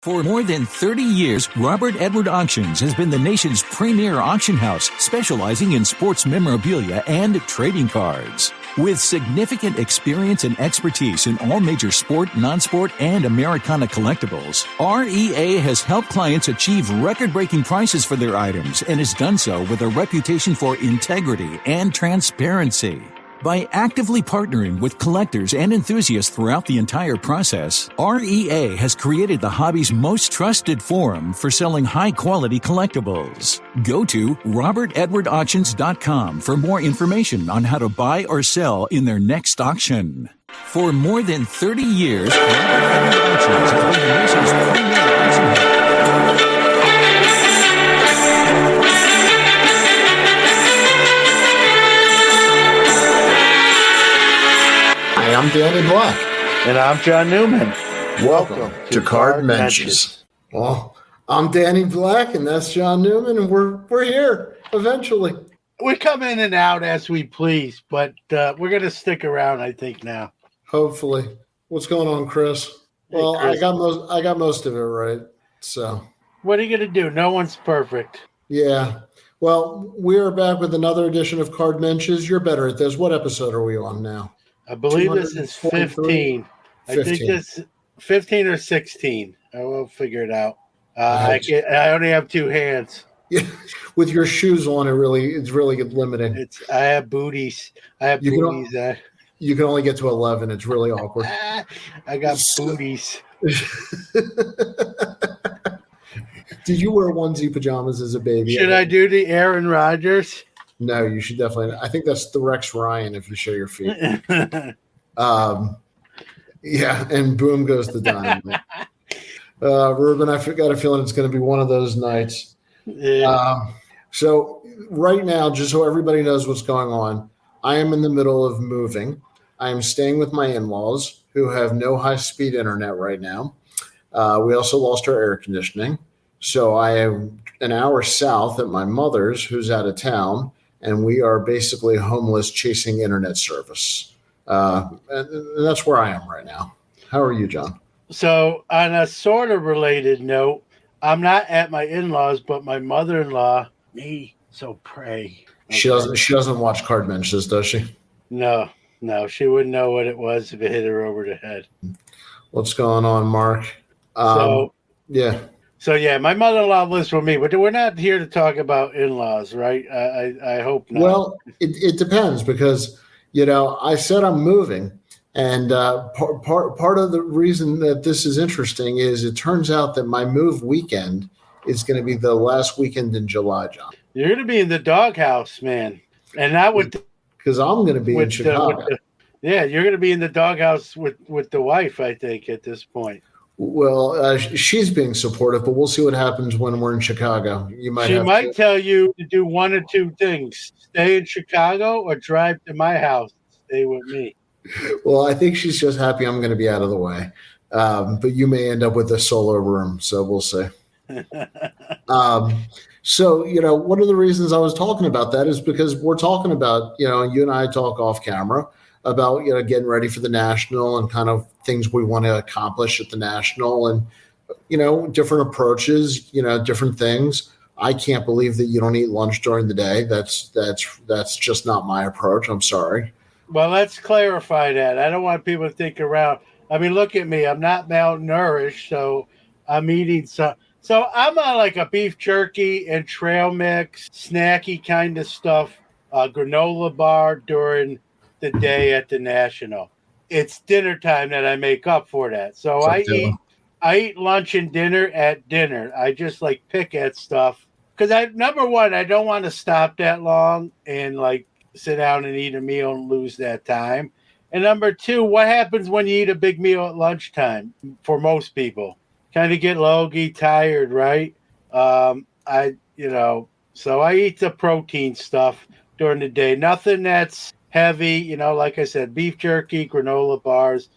For more than 30 years, Robert Edward Auctions has been the nation's premier auction house, specializing in sports memorabilia and trading cards. With significant experience and expertise in all major sport, non-sport, and Americana collectibles, REA has helped clients achieve record-breaking prices for their items and has done so with a reputation for integrity and transparency. By actively partnering with collectors and enthusiasts throughout the entire process, REA has created the hobby's most trusted forum for selling high-quality collectibles. Go to robertedwardauctions.com for more information on how to buy or sell in their next auction. For more than 30 years, Robert Edward Auctions has been the nation's premier auction house. I'm Danny Black. And I'm John Newman. Welcome to Cardmensches. Well, I'm Danny Black, and that's John Newman, and we're here eventually. We come in and out as we please, but we're going to stick around, I think, now. Hopefully. What's going on, Chris? Well, hey, Chris. I got most of it right. So, what are you going to do? No one's perfect. Yeah. Well, we are back with another edition of Cardmensches. You're better at this. What episode are we on now? I believe this is 15. I think this 15 or 16. I will figure it out. I only have two hands. Yeah, with your shoes on, it's really limiting. I have booties. You can only get to 11. It's really awkward. I got booties. Did you wear onesie pajamas as a baby? Should I do the Aaron Rodgers? No, you should definitely. I think that's the Rex Ryan if you show your feet. Yeah, and boom goes the dynamite. Ruben, I got a feeling it's going to be one of those nights. Yeah. So right now, just so everybody knows what's going on, I am in the middle of moving. I am staying with my in-laws who have no high-speed internet right now. We also lost our air conditioning. So I am an hour south at my mother's who's out of town. And we are basically homeless chasing internet service. And that's where I am right now. How are you, John? So on a sort of related note, I'm not at my in-laws, but my mother-in-law, me, so pray. Okay. She doesn't watch Cardmensches, does she? No, she wouldn't know what it was if it hit her over the head. What's going on, Mark? Yeah. So, yeah, my mother-in-law lives with me, but we're not here to talk about in-laws, right? I hope not. Well, it depends because, I said I'm moving. And part of the reason that this is interesting is it turns out that my move weekend is going to be the last weekend in July, John. You're going to be in the doghouse, man. And not with because I'm going to be in Chicago. You're going to be in the doghouse with the wife, I think, at this point. Well, she's being supportive, but we'll see what happens when we're in Chicago. She might tell you to do one or two things: stay in Chicago or drive to my house, stay with me. Well, I think she's just happy I'm going to be out of the way, but you may end up with a solo room, so we'll see. So, one of the reasons I was talking about that is because we're talking about, you and I talk off camera about, getting ready for the National and kind of things we want to accomplish at the National and, different approaches, different things. I can't believe that you don't eat lunch during the day. That's just not my approach. I'm sorry. Well, let's clarify that. I don't want people to think around. I mean, look at me. I'm not malnourished, so I'm eating some. So I'm on like a beef jerky and trail mix, snacky kind of stuff, granola bar during the day at the National. It's dinner time that I make up for that. So I eat lunch and dinner at dinner. I just pick at stuff because number one, I don't want to stop that long and sit down and eat a meal and lose that time. And number two, what happens when you eat a big meal at lunchtime for most people? Kind of get logy, tired, right? So I eat the protein stuff during the day. Nothing that's heavy, like I said, beef jerky, granola bars,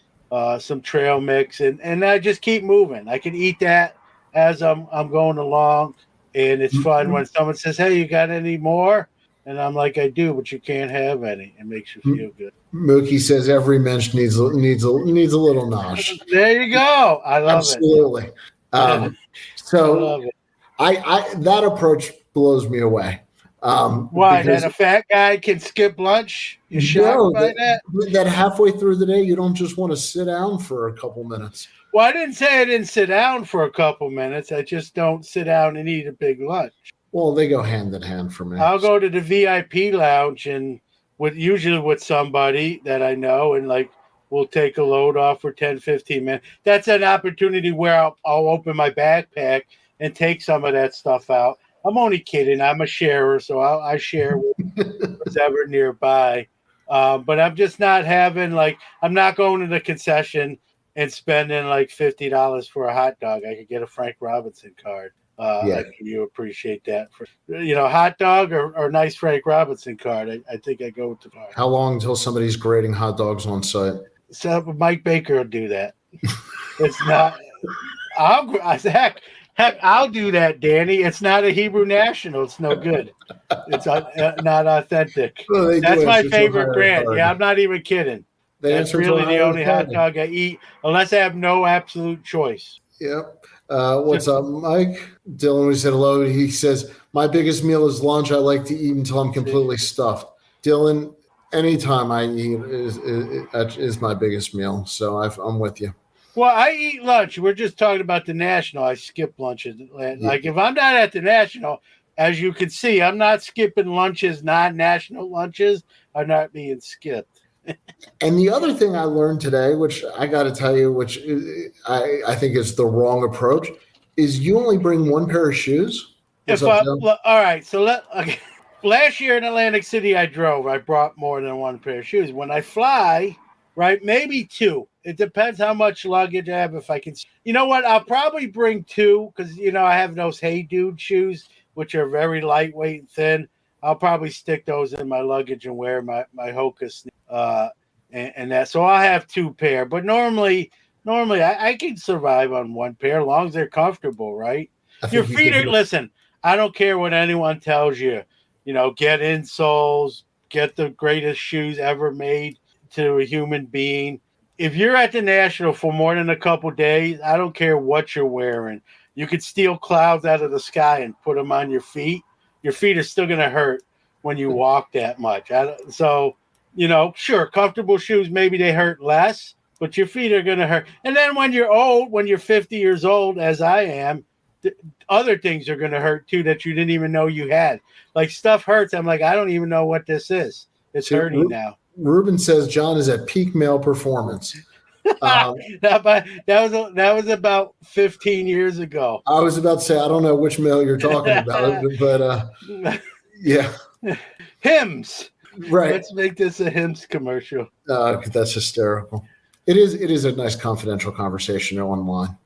some trail mix, and I just keep moving. I can eat that as I'm going along, and it's fun when someone says, "Hey, you got any more?" And I'm like, "I do, but you can't have any." It makes you feel good. Mookie says every mensch needs a little nosh. There you go. I love Absolutely. Um, I so love it. I that approach blows me away. Why? That Because a fat guy can skip lunch? You shocked no, by that? that halfway through the day, you don't just want to sit down for a couple minutes. Well, I didn't say I didn't sit down for a couple minutes. I just don't sit down and eat a big lunch. Well, they go hand in hand for me. I'll go to the VIP lounge and usually with somebody that I know, and like we'll take a load off for 10, 15 minutes. That's an opportunity where I'll open my backpack and take some of that stuff out. I'm only kidding. I'm a sharer, so I share with who's ever nearby. But I'm just not having I'm not going to the concession and spending like $50 for a hot dog. I could get a Frank Robinson card. Yeah. You appreciate that for hot dog or nice Frank Robinson card. I think I go with the card. How long until somebody's grading hot dogs on site? So Mike Baker will do that. It's not. Heck, I'll do that, Danny. It's not a Hebrew national. It's no good. It's not authentic. Well, That's my favorite brand. Yeah, I'm not even kidding. That's really the only hot dog I eat, unless I have no absolute choice. Yep. What's up, Mike? Dylan, we said hello. He says, my biggest meal is lunch. I like to eat until I'm completely stuffed. Dylan, anytime I eat is my biggest meal. So I'm with you. Well, I eat lunch. We're just talking about the National. I skip lunches. Like if I'm not at the National, as you can see, I'm not skipping lunches. Non-national lunches are not being skipped. And the other thing I learned today, which I got to tell you, which I think is the wrong approach, is you only bring one pair of shoes. All right, so last year in Atlantic City, I drove. I brought more than one pair of shoes. When I fly, right, maybe two. It depends how much luggage I have. If I can, you know what? I'll probably bring two because I have those Hey Dude shoes, which are very lightweight and thin. I'll probably stick those in my luggage and wear my Hoka and that. So I'll have two pair. But normally I can survive on one pair as long as they're comfortable, right? Your feet are, listen, I don't care what anyone tells you. Get insoles, get the greatest shoes ever made to a human being. If you're at the National for more than a couple days, I don't care what you're wearing. You could steal clouds out of the sky and put them on your feet. Your feet are still going to hurt when you walk that much. Sure, comfortable shoes, maybe they hurt less, but your feet are going to hurt. And then when you're old, when you're 50 years old, as I am, other things are going to hurt too that you didn't even know you had. Like stuff hurts. I'm like, I don't even know what this is. It's hurting now. Ruben says John is at peak male performance. That was about 15 years ago. I was about to say, I don't know which male you're talking about, but yeah. Hymns. Right. Let's make this a Hymns commercial. That's hysterical. It is a nice confidential conversation online.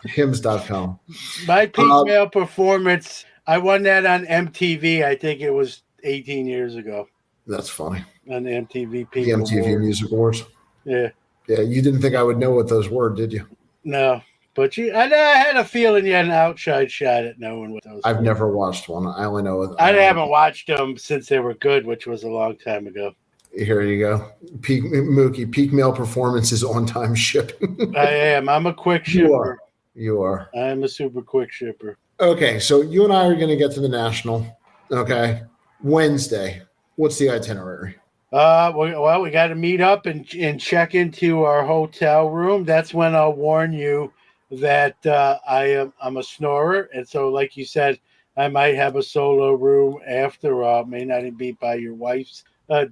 Hymns.com. My peak male performance, I won that on MTV. I think it was 18 years ago. That's funny. On the MTV Peak The MTV Awards. Music Awards. Yeah. Yeah, you didn't think I would know what those were, did you? No, but I had a feeling you had an outside shot at knowing what those I've were. never watched one. I only know. I haven't watched them since they were good, which was a long time ago. Here you go. Mookie, peak male performance is on-time shipping. I am. I'm a quick shipper. You are. I am a super quick shipper. Okay, so you and I are going to get to the National. Okay. Wednesday. What's the itinerary? We got to meet up and check into our hotel room. That's when I'll warn you that I'm a snorer, and so like you said, I might have a solo room after all. May not even be by your wife's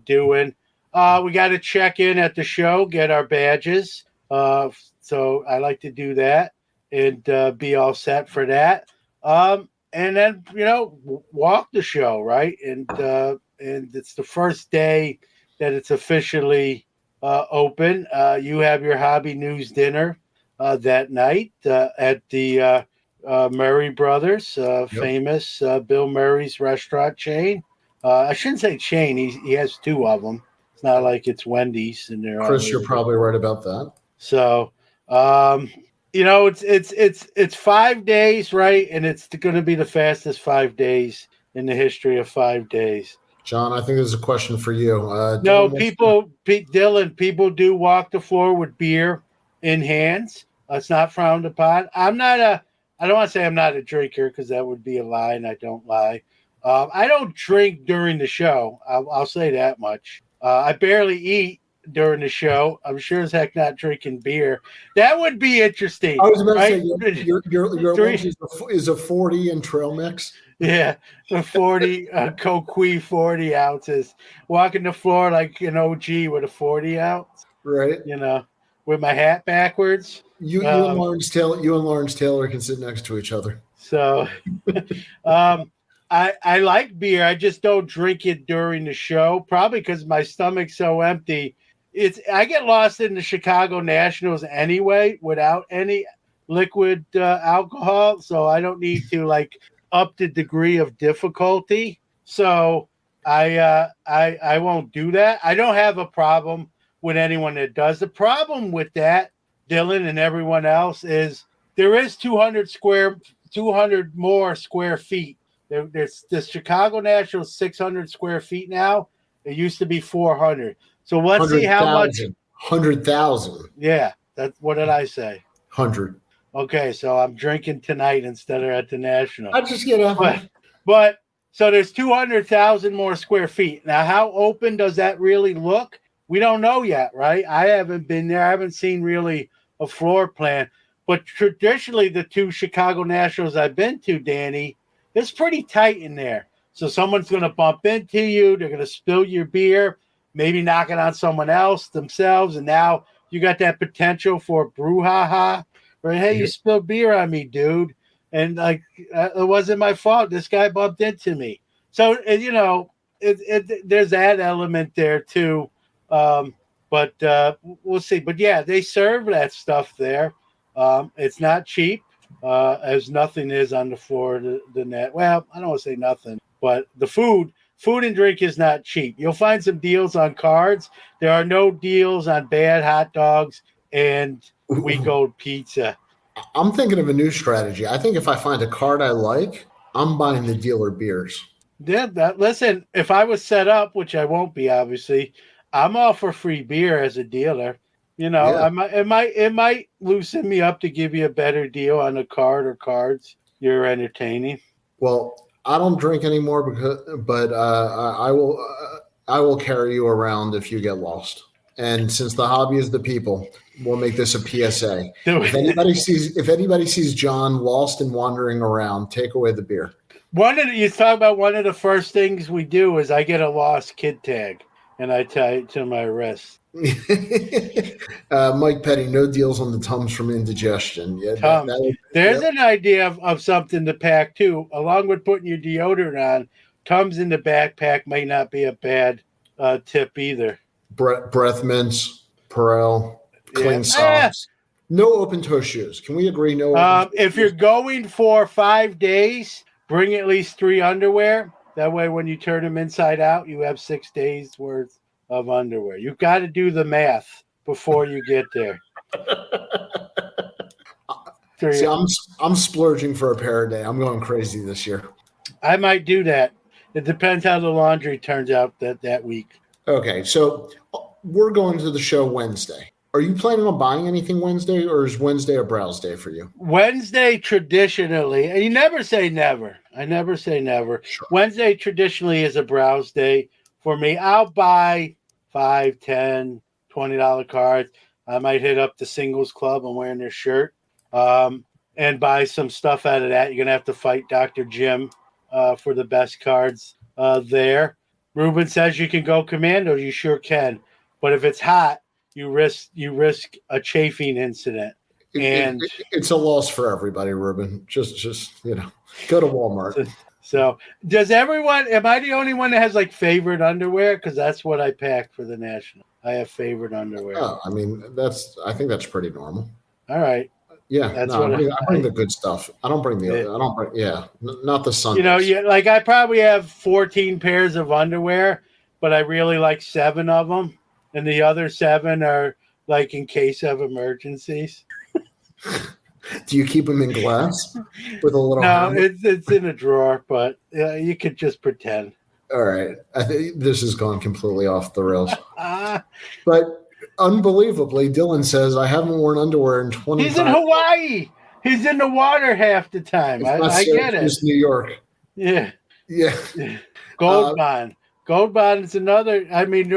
doing. We got to check in at the show, get our badges. So I like to do that and be all set for that. And then walk the show, right? And it's the first day that it's officially open. You have your Hobby News dinner that night at the Murray Brothers, famous Bill Murray's restaurant chain. I shouldn't say chain. He has two of them. It's not like it's Wendy's. And Chris, you're probably right about that. So, it's 5 days, right? And it's going to be the fastest 5 days in the history of 5 days. John, I think this is a question for you. Dylan, people do walk the floor with beer in hands. It's not frowned upon. I don't want to say I'm not a drinker because that would be a lie, and I don't lie. I don't drink during the show. I'll say that much. I barely eat during the show. I'm sure as heck not drinking beer. That would be interesting. I was about right? to say your lunch is a 40 and trail mix. Yeah, the 40 Coquille 40 ounces. Walking the floor like an OG with a 40 ounce. Right. With my hat backwards. You and Lawrence Taylor can sit next to each other. So I like beer. I just don't drink it during the show, probably because my stomach's so empty. I get lost in the Chicago Nationals anyway without any liquid alcohol, so I don't need to up the degree of difficulty. So I won't do that. I don't have a problem with anyone that does. The problem with that, Dylan and everyone else, is there is 200 more square feet. There's the Chicago Nationals 600 square feet now. It used to be 400. So let's see how much. 100,000. Yeah, what did I say? 100. Okay, so I'm drinking tonight instead of at the National. I just but so there's 200,000 more square feet. Now, how open does that really look? We don't know yet, right? I haven't been there. I haven't seen really a floor plan. But traditionally, the two Chicago Nationals I've been to, Danny, it's pretty tight in there. So someone's going to bump into you. They're going to spill your beer, maybe knock it on someone else themselves. And now you got that potential for brouhaha. Right? Hey, you spilled beer on me, dude. And it wasn't my fault. This guy bumped into me. So, there's that element there too. But we'll see. But yeah, they serve that stuff there. It's not cheap, as nothing is on the floor of the net. Well, I don't want to say nothing, but the food and drink is not cheap. You'll find some deals on cards. There are no deals on bad hot dogs and We Gold Pizza. I'm thinking of a new strategy. I think if I find a card I like, I'm buying the dealer beers. Yeah, listen, if I was set up, which I won't be, obviously, I'm all for free beer as a dealer. It might loosen me up to give you a better deal on a card or cards you're entertaining. Well, I don't drink anymore but I will carry you around if you get lost. And since the hobby is the people, we'll make this a PSA. If anybody sees John lost and wandering around, take away the beer. You talk about one of the first things we do is I get a lost kid tag and I tie it to my wrist. Mike Petty, no deals on the Tums from indigestion. Yeah, there's an idea of something to pack too, along with putting your deodorant on. Tums in the backpack may not be a bad tip either. Breath mints, Perel, clean socks. No open toe shoes. Can we agree? No. If you're going for 5 days, bring at least 3 underwear. That way, when you turn them inside out, you have 6 days worth of underwear. You've got to do the math before you get there. See, I'm splurging for a pair a day. I'm going crazy this year. I might do that. It depends how the laundry turns out that week. Okay, so we're going to the show Wednesday. Are you planning on buying anything Wednesday, or is Wednesday a browse day for you? Wednesday traditionally, and you never say never. I never say never. Sure. Wednesday traditionally is a browse day for me. I'll buy $5, $10, $20 cards. I might hit up the singles club. I'm wearing their shirt, and buy some stuff out of that. You're going to have to fight Dr. Jim for the best cards there. Ruben says you can go commando. You sure can. But if it's hot, you risk a chafing incident. And it's a loss for everybody, Ruben. Just go to Walmart. So does everyone, am I the only one that has favorite underwear? Because that's what I pack for the National. I have favorite underwear. Oh, I mean, I think that's pretty normal. All right. Yeah, I bring the good stuff. I don't bring not the sun. I probably have 14 pairs of underwear, but I really like 7 of them. And the other 7 are in case of emergencies. Do you keep them in glass with a little? No, it's in a drawer, but you could just pretend. All right. I think this has gone completely off the rails. But unbelievably, Dylan says, I haven't worn underwear in 25 He's in Hawaii. He's in the water half the time. I get it. It's New York. Yeah. Yeah. Gold bond. Gold bond is another. I mean,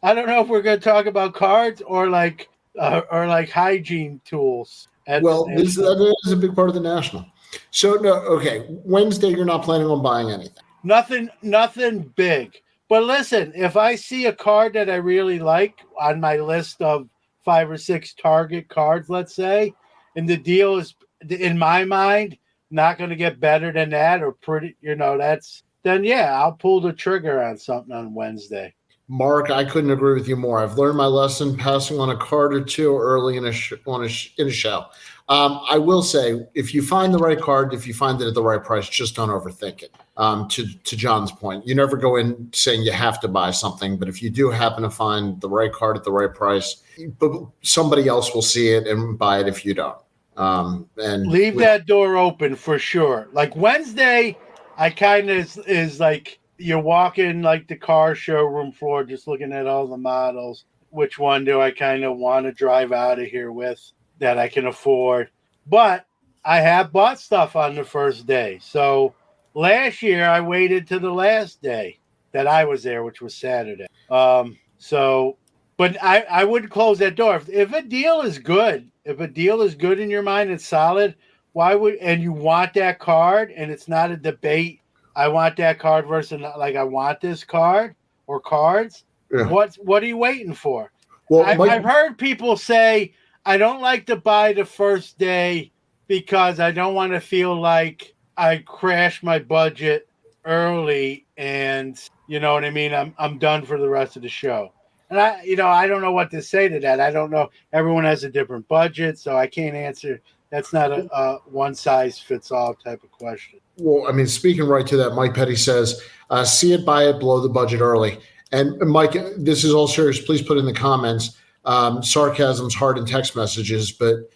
I don't know if we're going to talk about cards or like hygiene tools. That is a big part of the national. So no, okay. Wednesday, you're not planning on buying anything. Nothing big. But listen, if I see a card that I really like on my list of 5 or 6 target cards, let's say, and the deal is, in my mind, not going to get better than that or pretty, then yeah, I'll pull the trigger on something on Wednesday. Mark, I couldn't agree with you more. I've learned my lesson passing on a card or two early in a show. I will say, if you find the right card, if you find it at the right price, just don't overthink it. To John's point, you never go in saying you have to buy something, but if you do happen to find the right card at the right price, but somebody else will see it and buy it if you don't. And leave that door open for sure. Like Wednesday, I kind of is like you're walking like the car showroom floor, just looking at all the models. Which one do I kind of want to drive out of here with that I can afford? But I have bought stuff on the first day. So last year I waited to the last day that I was there, which was Saturday. But I wouldn't close that door. If a deal is good, in your mind, it's solid, and you want that card and it's not a debate, I want that card versus like I want this card or cards. Yeah. What are you waiting for? Well, I've heard people say, I don't like to buy the first day because I don't want to feel like I crash my budget early and you know what I mean? I'm done for the rest of the show. And I don't know what to say to that. I don't know. Everyone has a different budget, so I can't answer. That's not a one size fits all type of question. Well, I mean, speaking right to that, Mike Petty says, see it, buy it, blow the budget early. And Mike, this is all serious. Please put in the comments. Sarcasm's hard in text messages, but,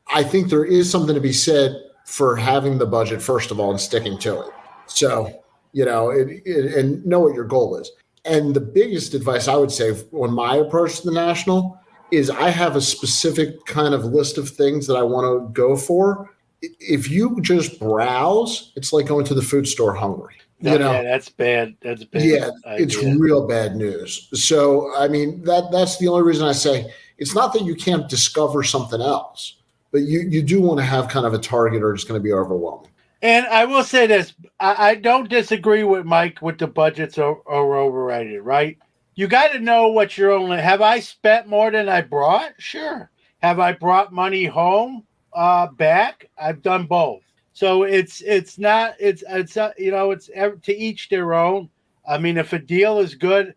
I think there is something to be said for having the budget, first of all, and sticking to it. So, and know what your goal is. And the biggest advice I would say on my approach to the national is I have a specific kind of list of things that I want to go for. If you just browse, it's like going to the food store hungry. Yeah, that's bad. That's bad. Yeah, it's real bad news. So, I mean, that's the only reason I say it's not that you can't discover something else, but you do want to have kind of a target or it's going to be overwhelming. And I will say this, I don't disagree with Mike with the budgets are overrated, right? You got to know what you're only. Have I spent more than I brought? Sure. Have I brought money home back? I've done both. So it's to each their own. I mean, if a deal is good,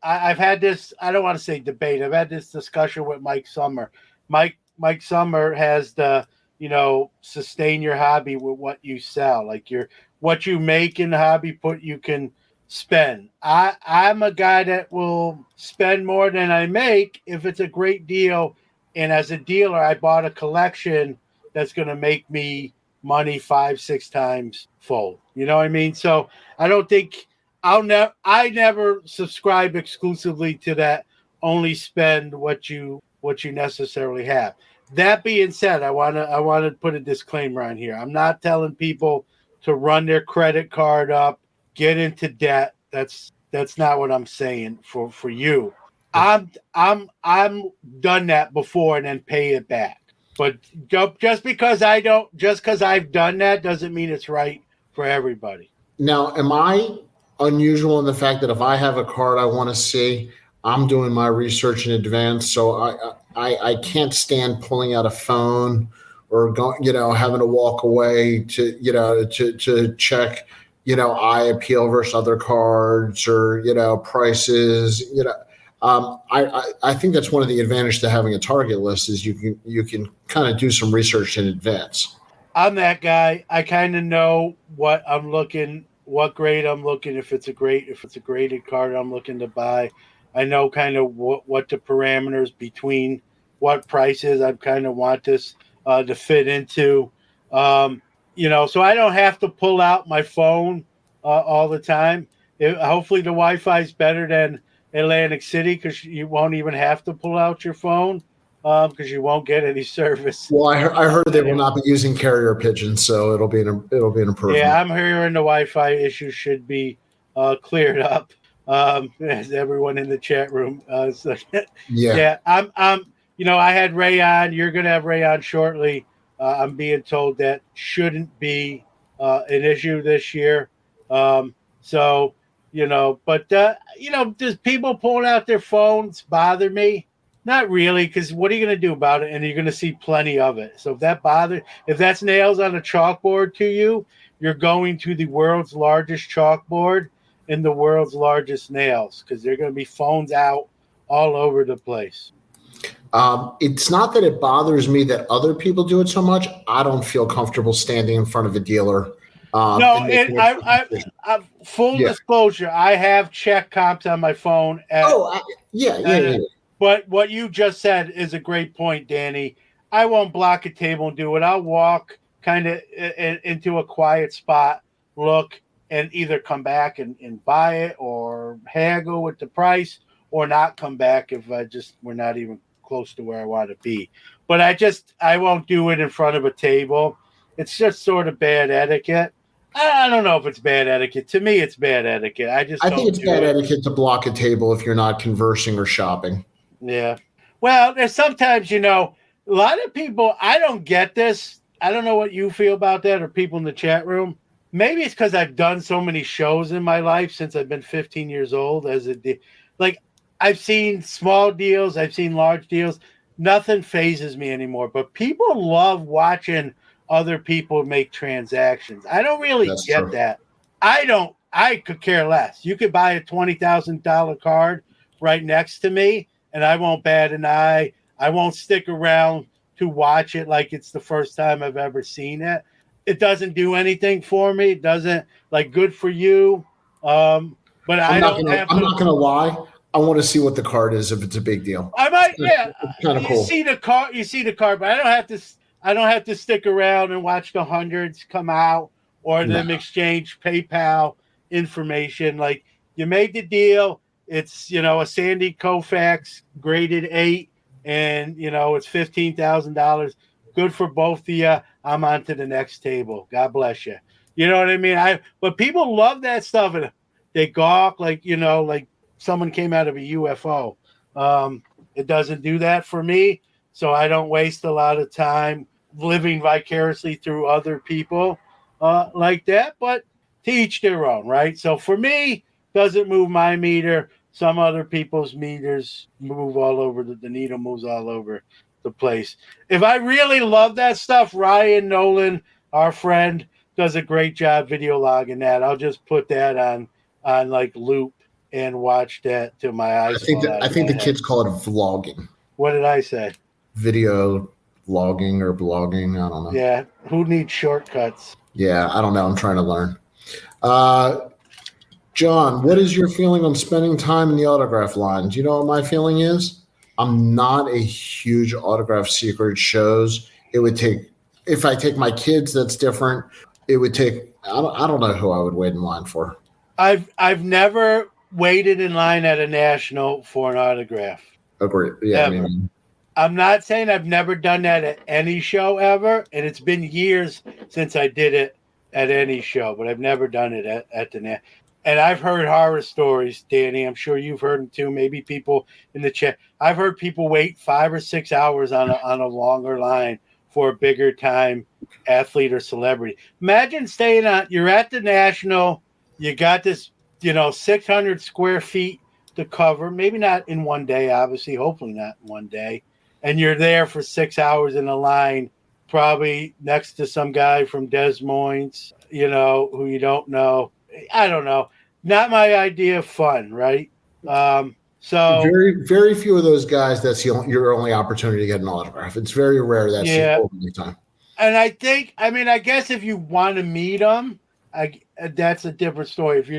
I've had this. I don't want to say debate. I've had this discussion with Mike Summer. Mike Summer has the. Sustain your hobby with what you sell. Like what you make in the hobby, you can spend. I'm a guy that will spend more than I make if it's a great deal. And as a dealer, I bought a collection that's going to make me money 5-6 times fold. You know what I mean? So I don't think I never subscribe exclusively to that. Only spend what you necessarily have. That being said, I want to put a disclaimer on here. I'm not telling people to run their credit card up, get into debt. That's not what I'm saying for you. I'm done that before and then pay it back. But just because I've done that doesn't mean it's right for everybody. Now, am I unusual in the fact that if I have a card I want to see, I'm doing my research in advance, so I can't stand pulling out a phone or having to walk away to check, I appeal versus other cards or, prices, I think that's one of the advantages to having a target list is you can kind of do some research in advance. I'm that guy. I kind of know what I'm looking, what grade I'm looking, if it's a graded card I'm looking to buy. I know kind of what the parameters between what prices I kind of want this to fit into. So I don't have to pull out my phone all the time. Hopefully the Wi-Fi is better than Atlantic City because you won't even have to pull out your phone because you won't get any service. Well, I heard they will not be using carrier pigeons, so it'll be an improvement. Yeah, I'm hearing the Wi-Fi issue should be cleared up. As everyone in the chat room, so, yeah, I'm. I had Ray on. You're gonna have Ray on shortly. I'm being told that shouldn't be an issue this year. So but does people pulling out their phones bother me? Not really, because what are you going to do about it? And you're going to see plenty of it. So if that's nails on a chalkboard to you, you're going to the world's largest chalkboard and the world's largest nails, because they're going to be phones out all over the place. It's not that it bothers me that other people do it so much. I don't feel comfortable standing in front of a dealer. Full disclosure, I have check comps on my phone. Yeah. But what you just said is a great point, Danny. I won't block a table and do it. I'll walk kind of into a quiet spot, look, and either come back and buy it or haggle with the price, or not come back if we're not even close to where I want to be. But I won't do it in front of a table. It's just sort of bad etiquette. I don't know if it's bad etiquette. To me, it's bad etiquette. I think it's bad etiquette to block a table if you're not conversing or shopping. Yeah. Well, there's sometimes, a lot of people, I don't get this. I don't know what you feel about that or people in the chat room. Maybe it's because I've done so many shows in my life since I've been 15 years old. I've seen small deals. I've seen large deals. Nothing phases me anymore. But people love watching other people make transactions. I don't really get that. I could care less. You could buy a $20,000 card right next to me, and I won't bat an eye. I won't stick around to watch it like it's the first time I've ever seen it. It doesn't do anything for me. It doesn't, good for you. But I'm not going to lie. I want to see what the card is if it's a big deal. I might, yeah. It's kind of cool. You see the card, but I don't have to stick around and watch the hundreds come out or them exchange PayPal information. Like, you made the deal. It's, a Sandy Koufax graded 8, and, it's $15,000. Good for both of you. I'm on to the next table. God bless you. You know what I mean? But people love that stuff, and they gawk like someone came out of a UFO. It doesn't do that for me, so I don't waste a lot of time living vicariously through other people like that. But to each their own, right? So for me, doesn't move my meter. Some other people's meters move all over. The needle moves all over the place. If I really love that stuff, Ryan Nolan, our friend, does a great job video logging that. I'll just put that on loop and watch that till my eyes. I think the kids call it vlogging. What did I say? Video logging or blogging. I don't know. Yeah. Who needs shortcuts? Yeah, I don't know. I'm trying to learn. John, what is your feeling on spending time in the autograph line? Do you know what my feeling is? I'm not a huge autograph seeker at shows. It would take, if I take my kids, that's different. It would take, I don't know who I would wait in line for. I've never waited in line at a national for an autograph. Agreed. Yeah. I'm not saying I've never done that at any show ever, and it's been years since I did it at any show, but I've never done it at the national. And I've heard horror stories, Danny. I'm sure you've heard them too. Maybe people in the chat. I've heard people wait 5 or 6 hours on a longer line for a bigger time athlete or celebrity. Imagine you're at the National. You got this, 600 square feet to cover. Maybe not in one day, obviously. Hopefully not in one day. And you're there for 6 hours in a line, probably next to some guy from Des Moines, who you don't know. I don't know. Not my idea of fun, right? So very, very few of those guys. That's your only opportunity to get an autograph. It's very rare. That's the only time. And I guess if you want to meet them, that's a different story. If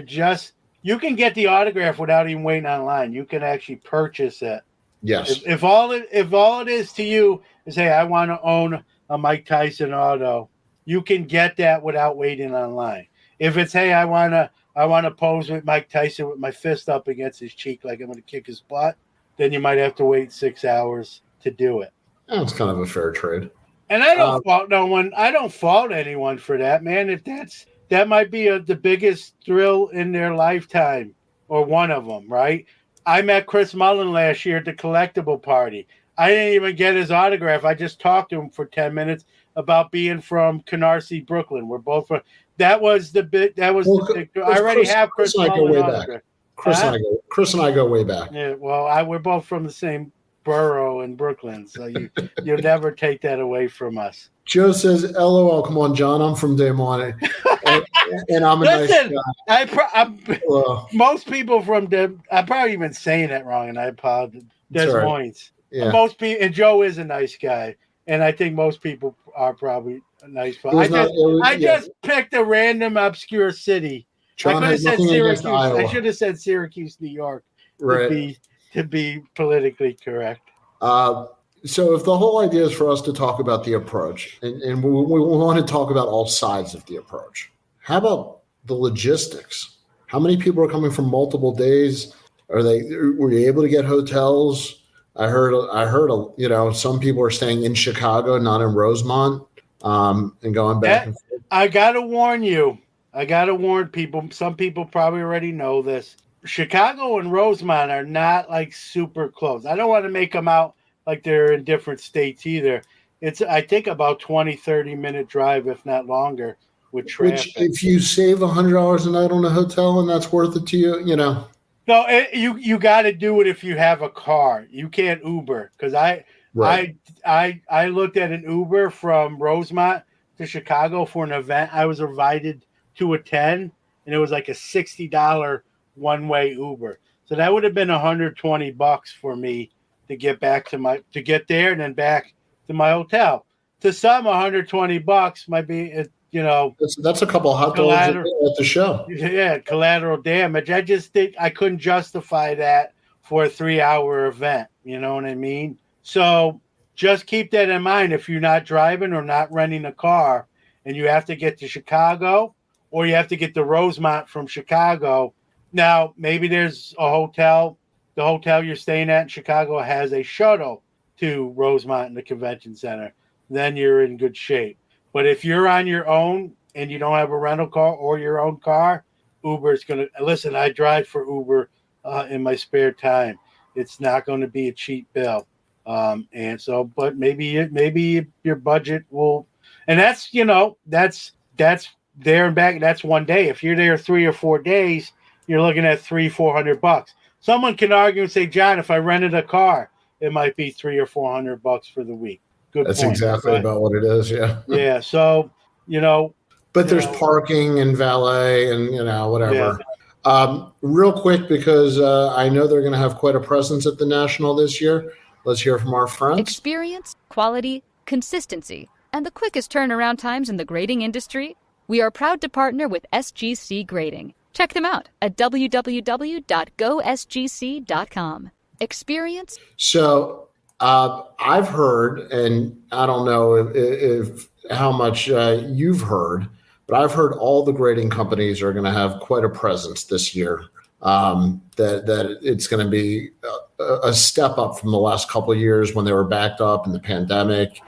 you can get the autograph without even waiting online. You can actually purchase it. Yes. If all it is to you is, hey, I want to own a Mike Tyson auto, you can get that without waiting online. If it's, hey, I want to I want to pose with Mike Tyson with my fist up against his cheek like I'm going to kick his butt, then you might have to wait 6 hours to do it. That's kind of a fair trade. And I don't fault no one. I don't fault anyone for that, man. If that might be the biggest thrill in their lifetime, or one of them, right? I met Chris Mullen last year at the collectible party. I didn't even get his autograph. I just talked to him for 10 minutes about being from Canarsie, Brooklyn. We're both from. That was the big. That was the big. I already have Chris Mullen autograph. Chris and I go way back. Yeah, well, we're both from the same borough in Brooklyn, so you'll never take that away from us. Joe says, "LOL, come on, John. I'm from Des Moines, and I'm a Listen, nice guy." Most people from I'm probably even saying that wrong, and I apologize. Des Moines. Yeah. Most people, and Joe is a nice guy, and I think most people are probably a nice. I just picked a random obscure city. John I could have said Syracuse. I should have said Syracuse, New York, right? To be politically correct. So if the whole idea is for us to talk about the approach, and we want to talk about all sides of the approach, how about the logistics? How many people are coming from multiple days? Were you able to get hotels? I heard, some people are staying in Chicago, not in Rosemont, and going back and forth. I got to warn you. I got to warn people. Some people probably already know this. Chicago and Rosemont are not like super close. I don't want to make them out like they're in different states either. It's, I think, about 20, 30-minute drive, if not longer, with traffic. Which, if you save $100 a night on a hotel and that's worth it to you, No, you got to do it if you have a car. You can't Uber, because I looked at an Uber from Rosemont to Chicago for an event I was invited to attend, and it was like a $60 one-way Uber. So that would have been $120 for me to get back to get there and then back to my hotel. To some, $120 might be, that's a couple of hot dogs at the show. Yeah, collateral damage. I just think I couldn't justify that for a 3-hour event. You know what I mean? So just keep that in mind. If you're not driving or not renting a car and you have to get to Chicago, or you have to get to Rosemont from Chicago. Now, maybe there's a hotel. The hotel you're staying at in Chicago has a shuttle to Rosemont in the convention center. Then you're in good shape. But if you're on your own and you don't have a rental car or your own car, Uber is going to – listen, I drive for Uber in my spare time. It's not going to be a cheap bill. And so, but maybe your budget will – and that's there and back. That's one day. If you're there 3 or 4 days, you're looking at $300-400. Someone can argue and say, John, if I rented a car, it might be $300 or $400 for the week. Good That's point, exactly right? About what it is. Yeah. Yeah. So, but there's parking and valet and, whatever. Yeah. Real quick, because I know they're going to have quite a presence at the National this year. Let's hear from our friends. Experience, quality, consistency, and the quickest turnaround times in the grading industry. We are proud to partner with SGC Grading. Check them out at www.gosgc.com. Experience. So I've heard, and I don't know if how much you've heard, but I've heard all the grading companies are going to have quite a presence this year. That it's going to be a step up from the last couple of years when they were backed up in the pandemic.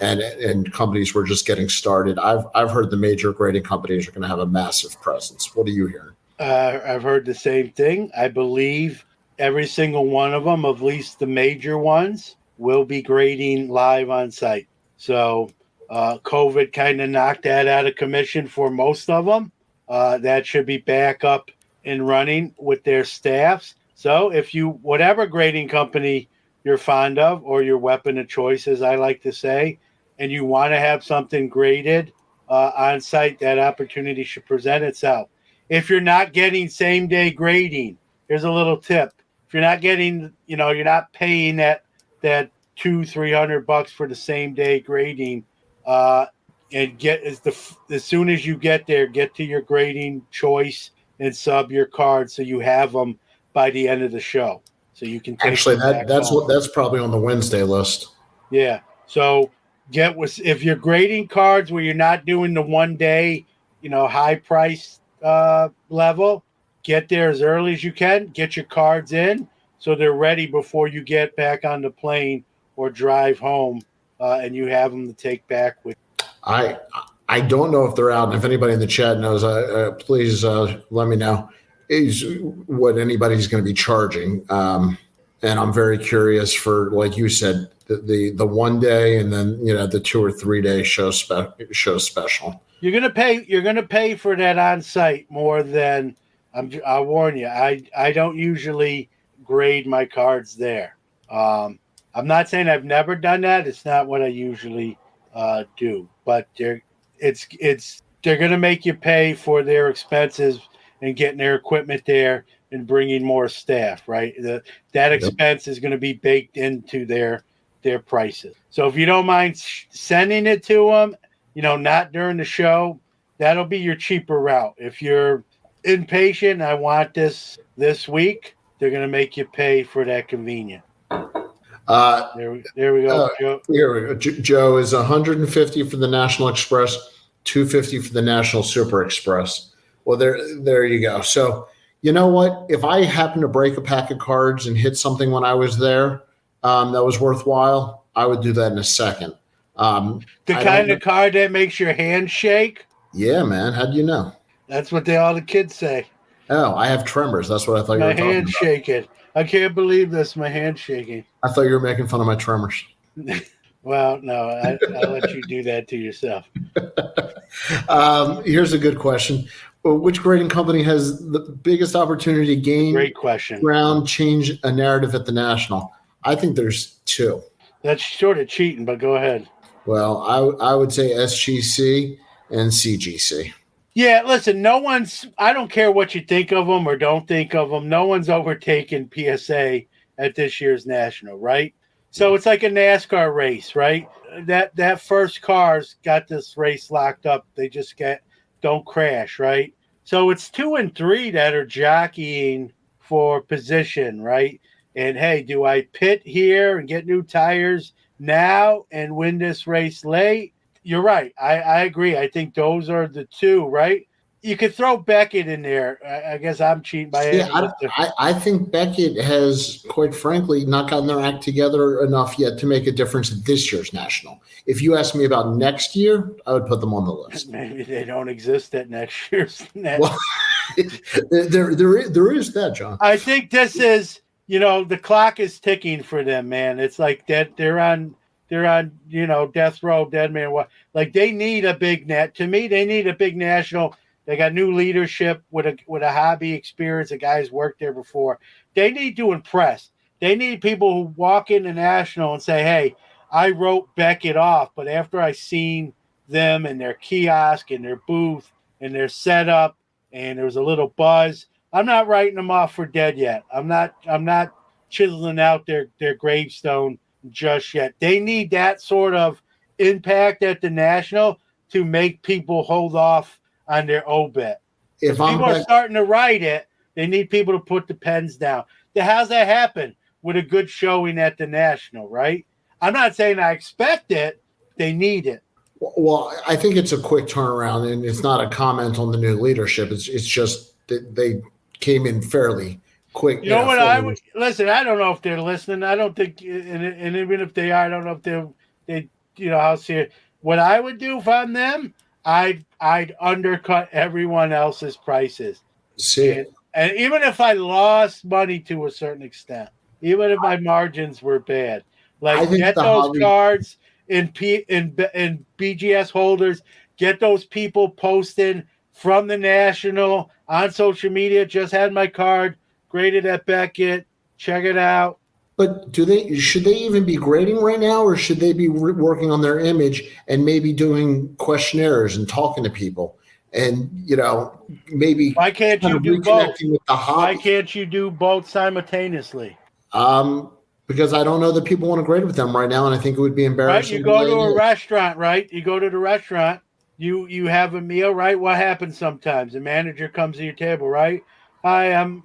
And companies were just getting started. I've heard the major grading companies are going to have a massive presence. What are you hearing? I've heard the same thing. I believe every single one of them, at least the major ones, will be grading live on site. So COVID kind of knocked that out of commission for most of them. That should be back up and running with their staffs. So if you, whatever grading company you're fond of, or your weapon of choice, as I like to say, and you want to have something graded on site, that opportunity should present itself. If you're not getting same day grading, here's a little tip. If you're not getting, you're not paying that $200-300 for the same day grading, and as soon as you get there, get to your grading choice and sub your card so you have them by the end of the show. So you can take that's probably on the Wednesday list. Yeah. So if you're grading cards where you're not doing the 1 day, high price level, get there as early as you can. Get your cards in so they're ready before you get back on the plane or drive home, and you have them to take back with you. I don't know if they're out, and if anybody in the chat knows, please let me know is what anybody's going to be charging. And I'm very curious for, like you said, the 1 day and then the 2 or 3 day show special. You're gonna pay for that on site more than I'll warn you. I don't usually grade my cards there. I'm not saying I've never done that. It's not what I usually do, but they're gonna make you pay for their expenses and getting their equipment there and bringing more staff, right? That expense is going to be baked into their prices. So if you don't mind sending it to them, not during the show, that'll be your cheaper route. If you're impatient, I want this week, they're going to make you pay for that convenience. There we go, Joe. Here we go. Joe is $150 for the National Express, $250 for the National Super Express. Well, there you go. So, you know what? If I happen to break a pack of cards and hit something when I was there that was worthwhile, I would do that in a second. The kind of card that makes your hand shake? Yeah, man. How do you know? That's what all the kids say. Oh, I have tremors. That's what I thought you were talking about. My hand's shaking. I can't believe this. My hand's shaking. I thought you were making fun of my tremors. Well, no, I'll let you do that to yourself. Here's a good question. Which grading company has the biggest opportunity to gain Great question. ground, change a narrative at the National? I think there's two. That's sort of cheating, but go ahead. Well, I would say SGC and CGC. Yeah, listen, I don't care what you think of them or don't think of them. No one's overtaken PSA at this year's National, right? So it's like a NASCAR race, right? That first car's got this race locked up. They just don't crash, right? So it's 2 and 3 that are jockeying for position, right? And hey, do I pit here and get new tires now and win this race late? You're right. I agree. I think those are the two, right? You could throw Beckett in there. I guess I'm cheating by it. Yeah, I think Beckett has, quite frankly, not gotten their act together enough yet to make a difference at this year's National. If you ask me about next year, I would put them on the list. Maybe they don't exist at next year's National. Well, there is that, John. I think this is, the clock is ticking for them, man. It's like that they're on death row, dead man. Like they need a big to me, they need a big National. They got new leadership with a hobby experience. The guys worked there before. They need to impress. They need people who walk in the National and say, hey, I wrote Beckett off, but after I seen them and their kiosk and their booth and their setup and there was a little buzz, I'm not writing them off for dead yet. I'm not chiseling out their gravestone just yet. They need that sort of impact at the National to make people hold off on their obit. If people are starting to write it, they need people to put the pens down. How's that happen with a good showing at the National, right? I'm not saying I expect it. They need it. Well, I think it's a quick turnaround, and it's not a comment on the new leadership. It's just that they came in fairly quick. You know what I would listen? I don't know if they're listening. I don't think, and even if they are, I don't know if they how serious. What I would do if I'm them, I'd undercut everyone else's prices. See, and even if I lost money to a certain extent, even if my margins were bad, like get those cards in BGS holders, get those people posted from the National on social media. Just had my card graded at Beckett. Check it out. But should they even be grading right now, or should they be working on their image and maybe doing questionnaires and talking to people? And, maybe why can't you do both? Why can't you do both simultaneously? Because I don't know that people want to grade with them right now, and I think it would be embarrassing. Right, you go to a restaurant, right? You go to the restaurant, you have a meal, right? What happens sometimes? The manager comes to your table, right? Hi, I'm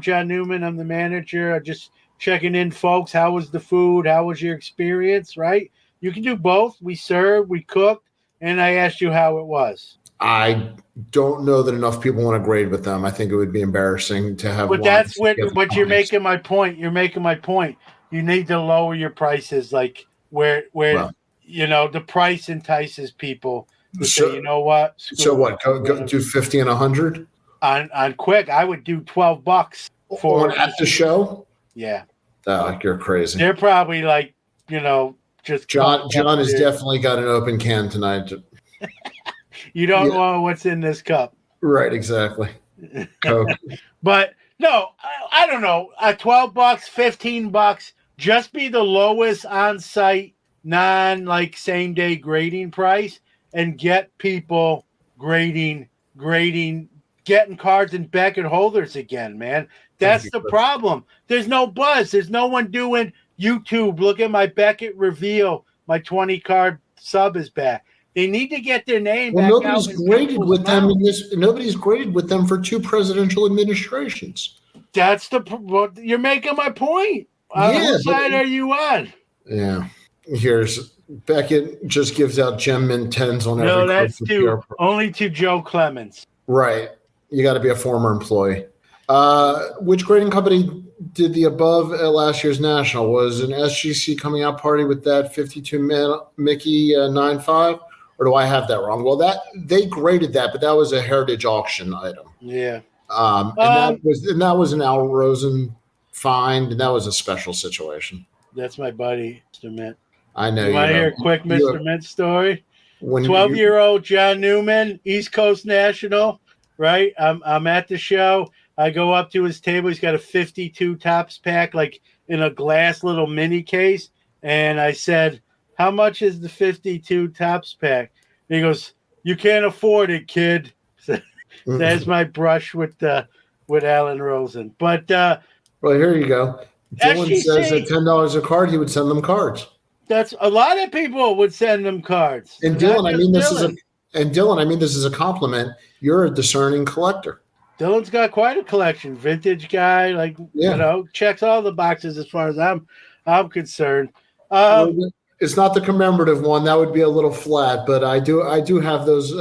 John Newman. I'm the manager. I just checking in, folks. How was the food? How was your experience, right? You can do both. We served, we cooked, and I asked you how it was. I don't know that enough people want to grade with them. I think it would be embarrassing to have. But that's what. But you're making my point. You're making my point. You need to lower your prices, like where the price entices people to say, you know what? So what? Go do 50 and 100 on quick. I would do $12 for at the show. Yeah. You're crazy. They're probably like, just John has definitely got an open can tonight. You don't know what's in this cup. Right, exactly. Coke. But no, I don't know. $12, $15, just be the lowest on-site, non same day grading price, and get people grading, getting cards in Beckett holders again, man. That's the problem. There's no buzz. There's no one doing YouTube. Look at my Beckett reveal. My 20 card sub is back. They need to get their name back out. Nobody's graded with them for 2 presidential administrations. You're making my point. Whose side are you on? Yeah. Here's Beckett just gives out Gem Mint 10s on every. No, that's only to Joe Clemens. Right. You got to be a former employee. Which grading company did the above at last year's national? Was an SGC coming out party with that 52 Mickey 9.5? Or do I have that wrong? Well, they graded that, but that was a heritage auction item. Yeah. That was an Al Rosen find, and that was a special situation. That's my buddy, Mr. Mint. I know. You want to hear a quick Mr. Mint story? 12-year-old John Newman, East Coast National, right? I'm at the show. I go up to his table. He's got a 52 Topps pack, like in a glass little mini case. And I said, how much is the 52 Topps pack? And he goes, you can't afford it, kid. That's my brush with Alan Rosen. But well, here you go. Dylan says at $10 a card, he would send them cards. That's a lot of people would send them cards. And Dylan, I mean this is a compliment. You're a discerning collector. Dylan's got quite a collection. Vintage guy, checks all the boxes as far as I'm concerned. It's not the commemorative one. That would be a little flat, but I do have those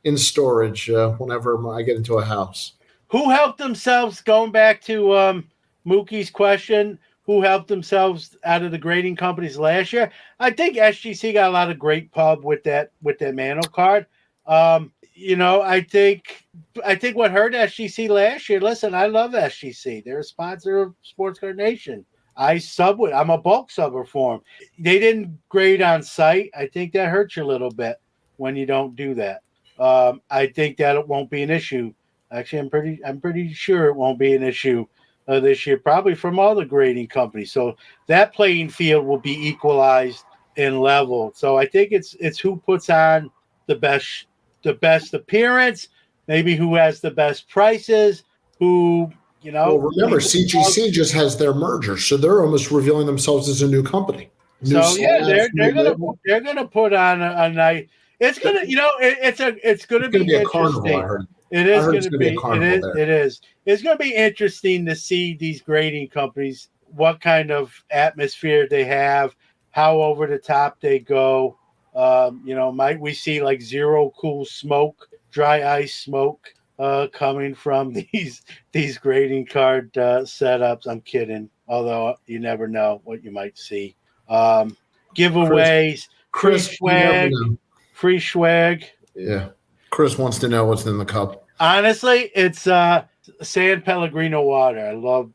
in storage whenever I get into a house. Who helped themselves, going back to Mookie's question, who helped themselves out of the grading companies last year? I think SGC got a lot of great pub with that Mantle card. I think what hurt SGC last year, listen, I love SGC. They're a sponsor of Sports Card Nation. I'm a bulk subber for them. They didn't grade on site. I think that hurts you a little bit when you don't do that. I think that it won't be an issue. Actually, I'm pretty sure it won't be an issue this year, probably from all the grading companies. So that playing field will be equalized and leveled. So I think it's who puts on the best appearance, maybe who has the best prices, who. Well, remember, CGC just has their merger, so they're almost revealing themselves as a new company. They're gonna put on a night. It's gonna, it's gonna be a carnival. I heard. It is going to be a carnival. It is. It's going to be interesting to see these grading companies, what kind of atmosphere they have, how over the top they go. Might we see like zero cool smoke, dry ice smoke? Coming from these grading card setups. I'm kidding, although you never know what you might see. Giveaways, free swag. Yeah, Chris wants to know what's in the cup. Honestly, it's San Pellegrino water. I love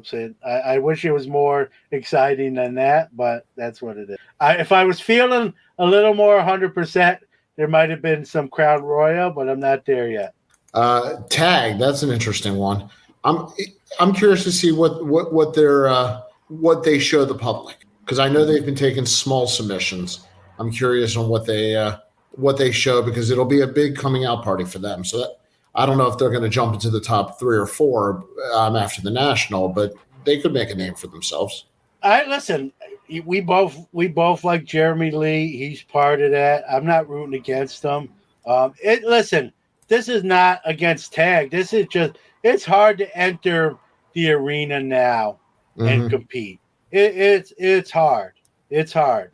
San. I wish it was more exciting than that, but that's what it is. If I was feeling a little more 100%, there might have been some Crown Royal, but I'm not there yet. Tag, that's an interesting one. I'm curious to see what they show the public, because I know they've been taking small submissions. I'm curious on what they show, because it'll be a big coming out party for them. So I don't know if they're going to jump into the top 3 or 4 after the national, but they could make a name for themselves. Listen. We both like Jeremy Lee. He's part of that. I'm not rooting against him. Listen. This is not against Tag. This is just, it's hard to enter the arena now and compete. It's hard. It's hard.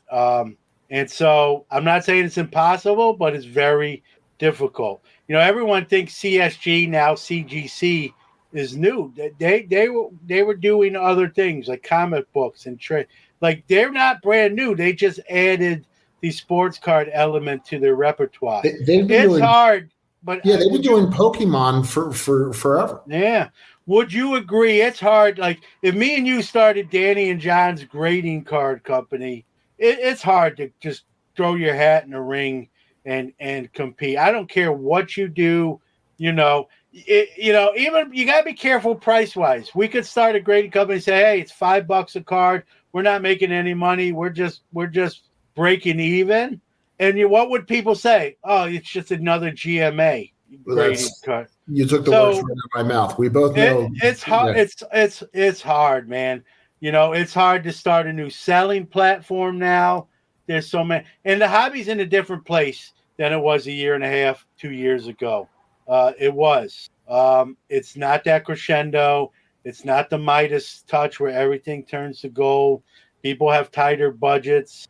And so I'm not saying it's impossible, but it's very, difficult. Everyone thinks CSG, now CGC, is new. They were doing other things like comic books and trade. Like, they're not brand new. They just added the sports card element to their repertoire. It's hard, but they've been doing Pokemon for forever. Yeah. Would you agree? It's hard. Like, if me and you started Danny and John's grading card company, it's hard to just throw your hat in the ring and compete. I don't care what you do. Even you got to be careful price wise. We could start a grading company and say, hey, it's $5 a card. We're not making any money. We're just breaking even. And what would people say? Oh, it's just another GMA grading card. You took the words right out of my mouth. We both know it's hard. Yeah. It's hard, man. It's hard to start a new selling platform now. There's so many, and the hobby's in a different place than it was a year and a half, 2 years ago. It was. It's not that crescendo. It's not the Midas touch where everything turns to gold. People have tighter budgets.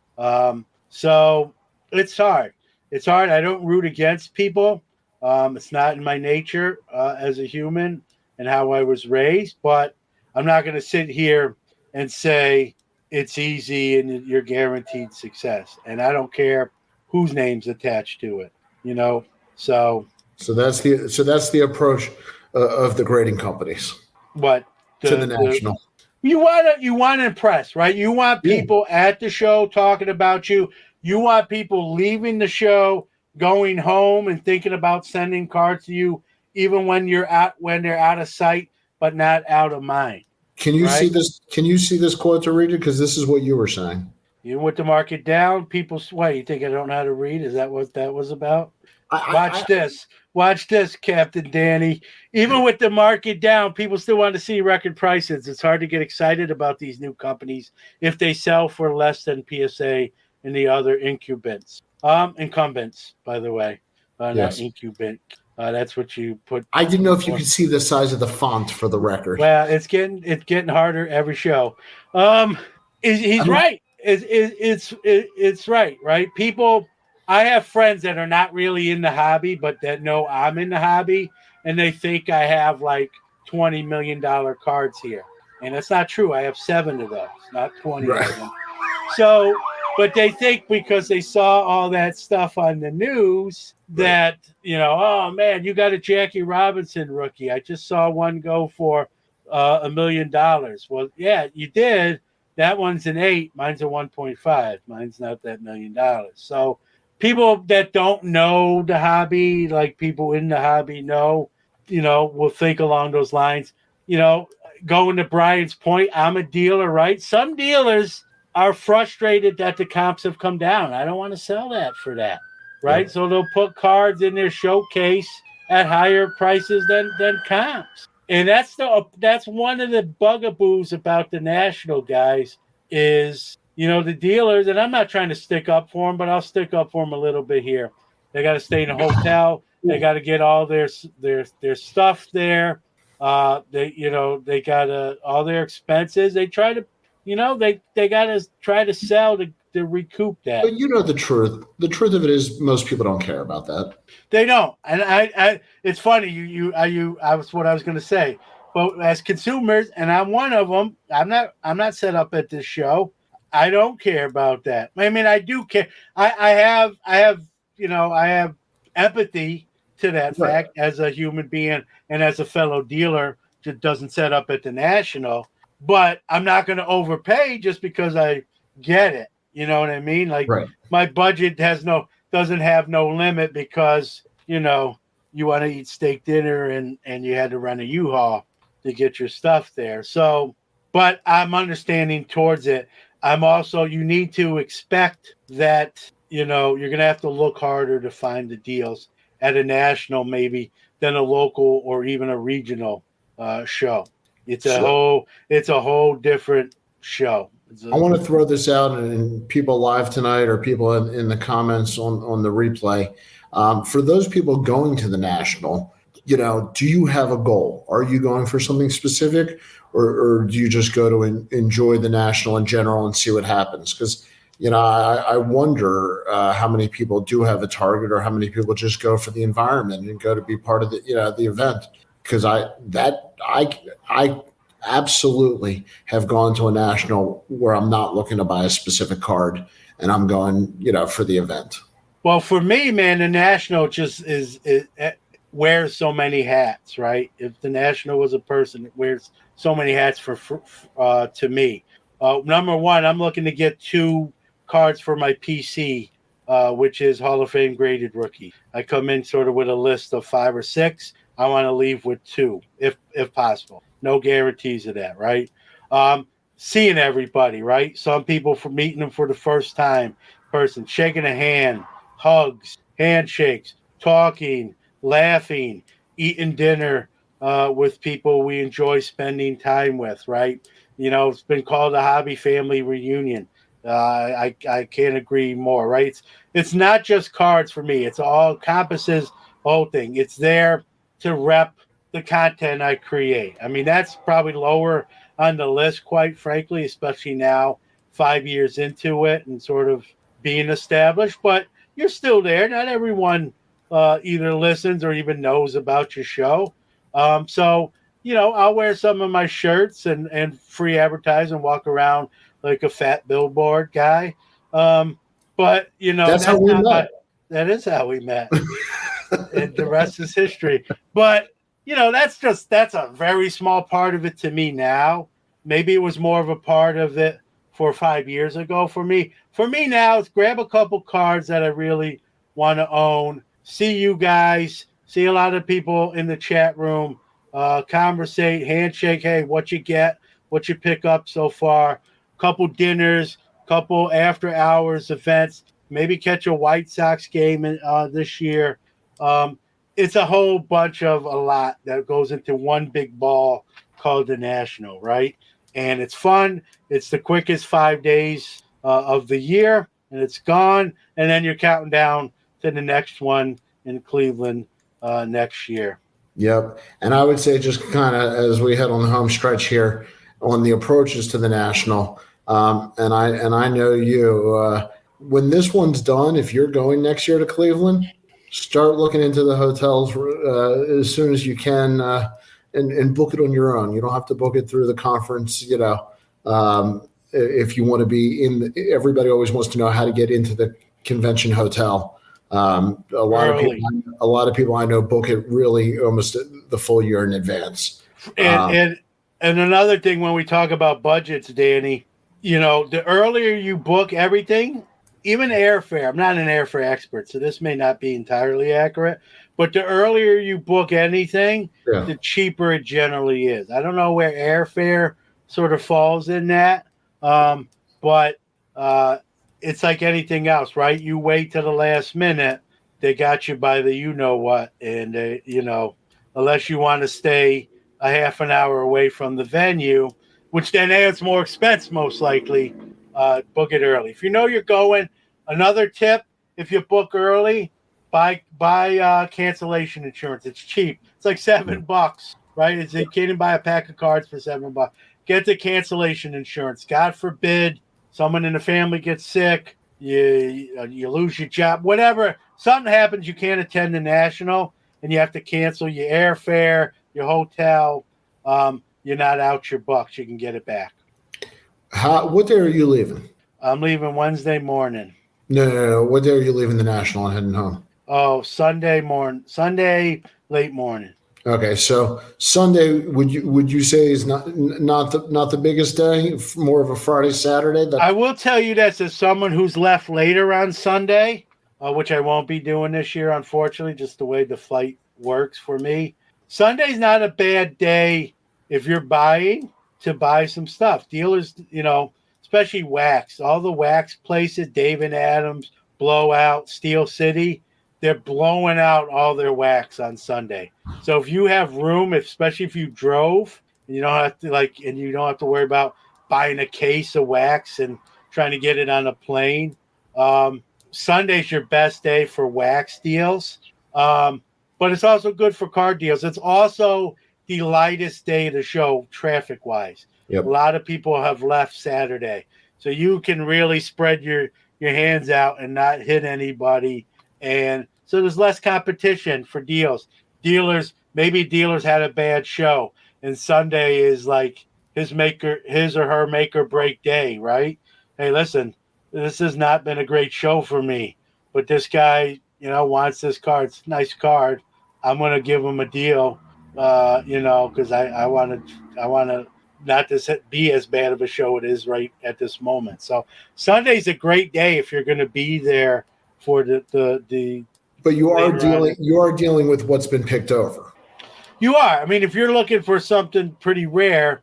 So it's hard. It's hard. I don't root against people. It's not in my nature as a human and how I was raised. But I'm not going to sit here and say it's easy and you're guaranteed success. And I don't care whose name's attached to it. So that's the approach of the grading companies. What to the national? You want to impress, right? You want people at the show talking about you. You want people leaving the show, going home and thinking about sending cards to you, even when they're out of sight, but not out of mind. Can you see this? Can you see this quote to read it? Because this is what you were saying. Even with the market down, people sweat. You think I don't know how to read? Is that what that was about? Watch this, Captain Danny. Even with the market down, people still want to see record prices. It's hard to get excited about these new companies if they sell for less than PSA and the other incumbents, by the way, not incumbent. That's what you put. I didn't know if you could see the size of the font for the record. Well, it's getting harder every show. He's right. It's right. People. I have friends that are not really in the hobby, but that know I'm in the hobby, and they think I have like $20 million cards here. And that's not true. I have 7 of those, not 20 of them. So, but they think because they saw all that stuff on the news that, oh man, you got a Jackie Robinson rookie. I just saw one go for $1 million. Well, yeah, you did. That one's an 8. Mine's a 1.5. Mine's not that $1 million. So, people that don't know the hobby, like people in the hobby will think along those lines. Going to Brian's point, I'm a dealer, right? Some dealers are frustrated that the comps have come down. I don't want to sell that for that, right? Yeah. So they'll put cards in their showcase at higher prices than comps. And that's one of the bugaboos about the national guys is the dealers, and I'm not trying to stick up for them, but I'll stick up for them a little bit here. They got to stay in a hotel. They got to get all their stuff there. They got all their expenses. They try to, they got to try to sell to recoup that. But the truth. The truth of it is most people don't care about that. They don't. And I it's funny. I was what I was going to say. But as consumers, and I'm one of them, I'm not set up at this show. I don't care about that. I mean, I do care. I have empathy to that fact as a human being and as a fellow dealer that doesn't set up at the national. But I'm not going to overpay just because I get it. You know what I mean? Like my budget doesn't have no limit because you want to eat steak dinner and you had to rent a U-Haul to get your stuff there. So, but I'm understanding towards it. I'm also, you need to expect that, you're going to have to look harder to find the deals at a national maybe than a local or even a regional show. It's a whole different show. I want to throw this out, and people live tonight or people in the comments on the replay. For those people going to the national, do you have a goal? Are you going for something specific? Or do you just go to enjoy the national in general and see what happens? Because, I wonder how many people do have a target, or how many people just go for the environment and go to be part of the event. Because I absolutely have gone to a national where I'm not looking to buy a specific card, and I'm going, for the event. Well, for me, man, the national just it wears so many hats, right? If the national was a person, it wears so many hats to me. Number one, I'm looking to get 2 cards for my PC, which is Hall of Fame graded rookie. I come in sort of with a list of 5 or 6. I want to leave with 2, if possible. No guarantees of that, right? Seeing everybody, right? Some people for meeting them for the first time, person shaking a hand, hugs, handshakes, talking, laughing, eating dinner with people we enjoy spending time with, right? It's been called a hobby family reunion. I can't agree more, right? It's not just cards for me. It's all encompasses whole thing. It's there to rep the content I create. I mean, that's probably lower on the list, quite frankly, especially now, 5 years into it and sort of being established. But you're still there. Not everyone either listens or even knows about your show. So, I'll wear some of my shirts and free advertise and walk around like a fat billboard guy. But, That's how we met. That is how we met. And the rest is history. But, that's a very small part of it to me now. Maybe it was more of a part of it 4 or 5 years ago for me. For me now, it's grab a couple cards that I really want to own, see you guys, see a lot of people in the chat room, conversate, handshake, hey, what you get, what you pick up so far, couple dinners, couple after hours events, maybe catch a White Sox game this year. It's a whole bunch of a lot that goes into one big ball called the National, right? And it's fun. It's the quickest 5 days of the year, and it's gone. And then you're counting down to the next one in Cleveland next year. Yep. And I would say, just kind of as we head on the home stretch here on the approaches to the National, and I know you, when this one's done, if you're going next year to Cleveland, start looking into the hotels as soon as you can, and book it on your own. You don't have to book it through the conference. If you want to be everybody always wants to know how to get into the convention hotel. A lot of people I know book it really almost the full year in advance. And another thing, when we talk about budgets, Danny, the earlier you book everything, even airfare. I'm not an airfare expert, so this may not be entirely accurate. But the earlier you book anything, the cheaper it generally is. I don't know where airfare sort of falls in that, but it's like anything else, right? You wait to the last minute, they got you by the you-know-what. And, unless you want to stay a half an hour away from the venue, which then adds more expense most likely, book it early. If you know you're going, another tip, if you book early, buy cancellation insurance. It's cheap. It's like $7, right? You can't even buy a pack of cards for $7. Get the cancellation insurance. God forbid someone in the family gets sick, you lose your job, whatever. Something happens, you can't attend the National, and you have to cancel your airfare, your hotel. You're not out your bucks. You can get it back. What day are you leaving? I'm leaving Wednesday morning. No. What day are you leaving the National and heading home? Oh, Sunday late morning. Okay, so Sunday would you say is not the biggest day, more of a Friday, Saturday? I will tell you this, as someone who's left later on Sunday, which I won't be doing this year, unfortunately, just the way the flight works for me. Sunday's not a bad day if you're buying to buy some stuff. Dealers, especially wax, all the wax places, Dave and Adams, Blowout, Steel City, they're blowing out all their wax on Sunday. So if you have room, especially if you drove, and you don't have to worry about buying a case of wax and trying to get it on a plane, Sunday's your best day for wax deals. But it's also good for car deals. It's also the lightest day of the show traffic-wise. Yep. A lot of people have left Saturday. so you can really spread your hands out and not hit anybody. And so there's less competition for deals. Maybe dealers had a bad show, and Sunday is like his or her make or break day, right? Hey, listen, this has not been a great show for me, but this guy, wants this card. It's a nice card. I'm going to give him a deal, because I want to not to be as bad of a show it is right at this moment. So Sunday's a great day if you're going to be there for the. But you are dealing with what's been picked over. You are. I mean, if you're looking for something pretty rare,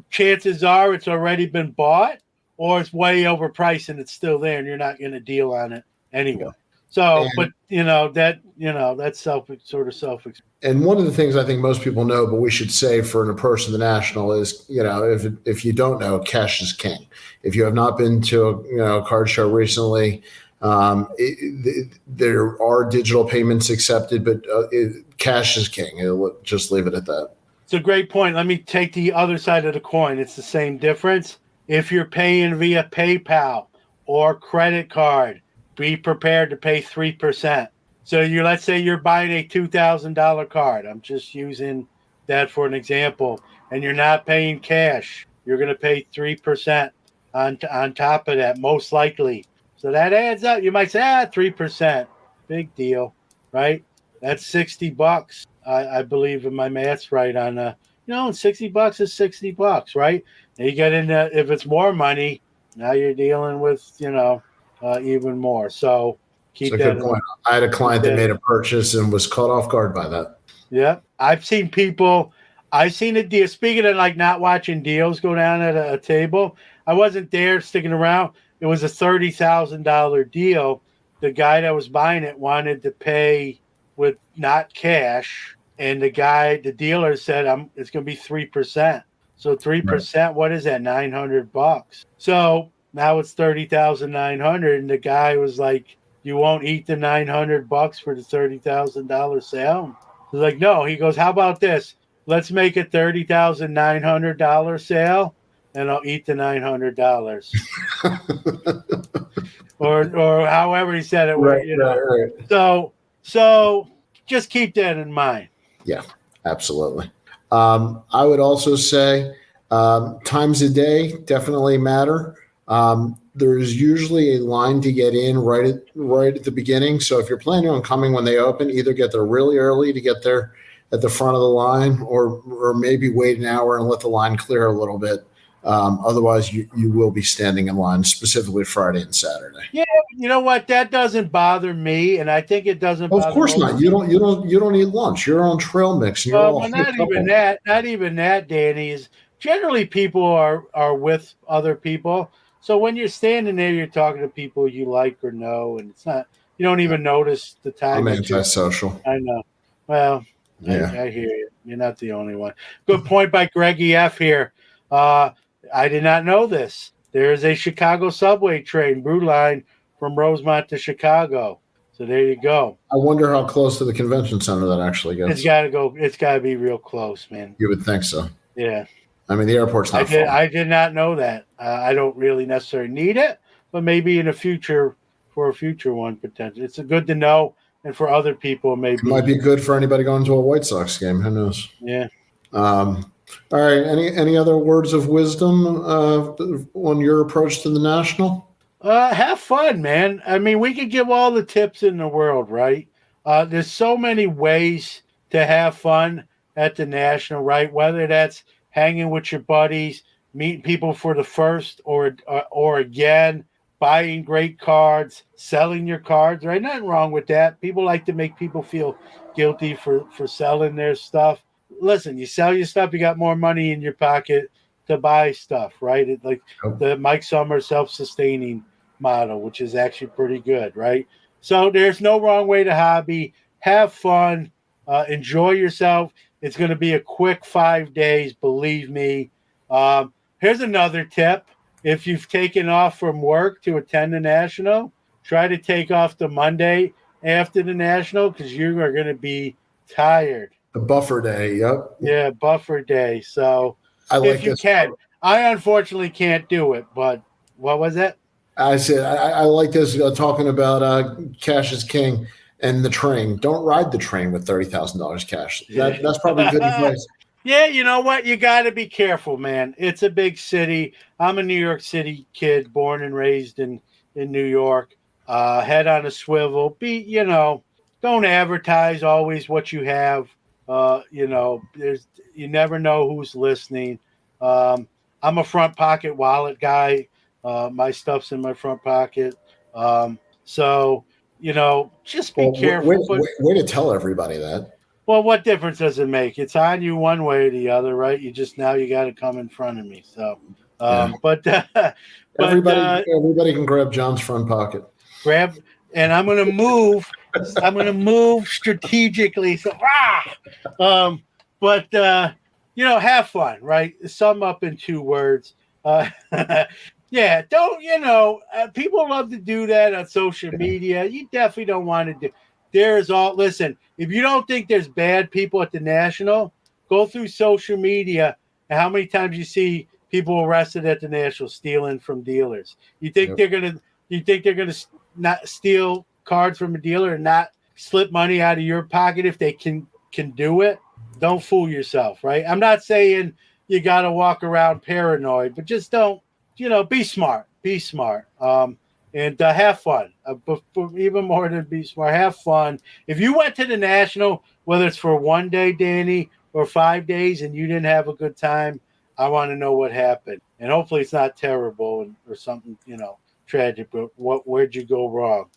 chances are it's already been bought or it's way overpriced and it's still there and you're not going to deal on it anyway. Yeah. So, but that's self. And one of the things I think most people know, but we should say for an approach to the National is, if you don't know, cash is king. If you have not been to a card show recently, there are digital payments accepted, but cash is king. Just leave it at that. It's a great point. Let me take the other side of the coin. It's the same difference. If you're paying via PayPal or credit card, be prepared to pay 3%. So let's say you're buying a $2,000 card. I'm just using that for an example, and you're not paying cash. You're going to pay 3% on top of that, most likely. So that adds up. You might say, 3%, big deal, right? That's $60. I believe in my math's right on, $60 is $60, right? And you get into, if it's more money, now you're dealing with, even more. So keep that. Good point. I had a client that made a purchase and was caught off guard by that. Yeah. I've seen a deal. Speaking of like not watching deals go down at a table, I wasn't there sticking around. It was a $30,000 deal. The guy that was buying it wanted to pay with not cash. And the dealer said, it's going to be 3%. So 3%, right. What is that? $900. So now it's $30,900. And the guy was like, you won't eat the $900 for the $30,000 sale? He's like, no. He goes, how about this? Let's make a $30,900 sale, and I'll eat the $900. or however he said it. Right. So just keep that in mind. Yeah, absolutely. I would also say times a day definitely matter. There's usually a line to get in right at the beginning. So if you're planning on coming when they open, either get there really early to get there at the front of the line, or maybe wait an hour and let the line clear a little bit. Otherwise, you will be standing in line, specifically Friday and Saturday. Yeah, you know what? That doesn't bother me, and I think it doesn't. Of course not. You don't eat lunch. You're on trail mix. Well, not even that. Not even that, Danny. Is generally people are with other people. So when you're standing there, you're talking to people you like or know, and it's not. You don't even notice the time. I'm antisocial. I know. Well, yeah. I hear you. You're not the only one. Good point by Greggy F. here. I did not know this. There is a Chicago subway train, Brew Line, from Rosemont to Chicago. So there you go. I wonder how close to the convention center that actually gets. It's got to go. It's got to be real close, man. You would think so. Yeah. I mean, the airport's not far. I did not know that. I don't really necessarily need it, but maybe in the future, for a future one, potentially. It's good to know, and for other people, maybe. It might be good for anybody going to a White Sox game. Who knows? Yeah. All right. Any other words of wisdom on your approach to the National? Have fun, man. I mean, we could give all the tips in the world, right? There's so many ways to have fun at the National, right? Whether that's hanging with your buddies, meeting people for the first or again, buying great cards, selling your cards, right? Nothing wrong with that. People like to make people feel guilty for selling their stuff. Listen, you sell your stuff, you got more money in your pocket to buy stuff, right? It's like the Mike Summers self-sustaining model, which is actually pretty good, right? So there's no wrong way to hobby. Have fun, enjoy yourself. It's going to be a quick 5 days, believe me. Here's another tip. If you've taken off from work to attend the National, try to take off the Monday after the National because you are going to be tired. The buffer day, yep. Yeah, buffer day. So if you can. I unfortunately can't do it, but What was that? I said I like this talking about cash is king and the train. Don't ride the train with $30,000 cash. That's probably good advice. Yeah, you know what? You got to be careful, man. It's a big city. I'm a New York City kid, born and raised in New York. Head on a swivel. Don't advertise always what you have. You never know who's listening. I'm a front pocket wallet guy. My stuff's in my front pocket. So just be Well, careful. way to tell everybody that. Well, what difference does it make? It's on you one way or the other, right? You got to come in front of me. So, Yeah. Everybody can grab John's front pocket. And I'm going to move. I'm going to move strategically. So, have fun, right? Sum up in 2 words. Yeah, people love to do that on social media. You definitely don't want to do. Listen, if you don't think there's bad people at the National, go through social media and how many times you see people arrested at the National stealing from dealers. You think they're gonna not steal cards from a dealer and not slip money out of your pocket if they can do it? Don't fool yourself, right? I'm not saying you got to walk around paranoid, but just don't, be smart. Be smart. And have fun. But even more than be smart, have fun. If you went to the National, whether it's for 1 day, Danny, or 5 days, and you didn't have a good time, I want to know what happened. And hopefully it's not terrible or something, tragic. But where'd you go wrong?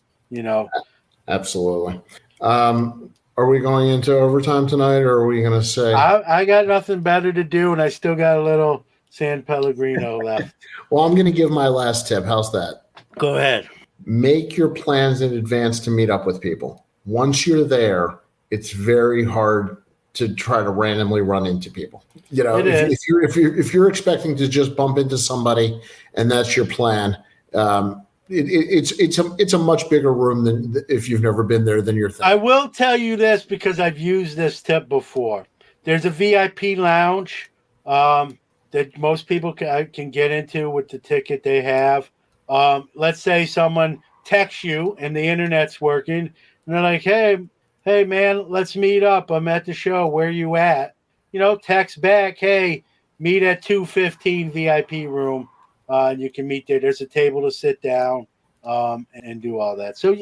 Absolutely. Are we going into overtime tonight, or are we going to say? I got nothing better to do, and I still got a little San Pellegrino left. Well, I'm going to give my last tip. How's that? Go ahead. Make your plans in advance to meet up with people. Once you're there, it's very hard to try to randomly run into people. If you're expecting to just bump into somebody and that's your plan, it's a much bigger room than if you've never been there than you're thinking. I will tell you this because I've used this tip before. There's a VIP lounge that most people can get into with the ticket they have. Let's say someone texts you and the internet's working and they're like, hey man, let's meet up. I'm at the show. Where you at? Text back, hey, meet at 215 VIP room. And you can meet there. There's a table to sit down and do all that. So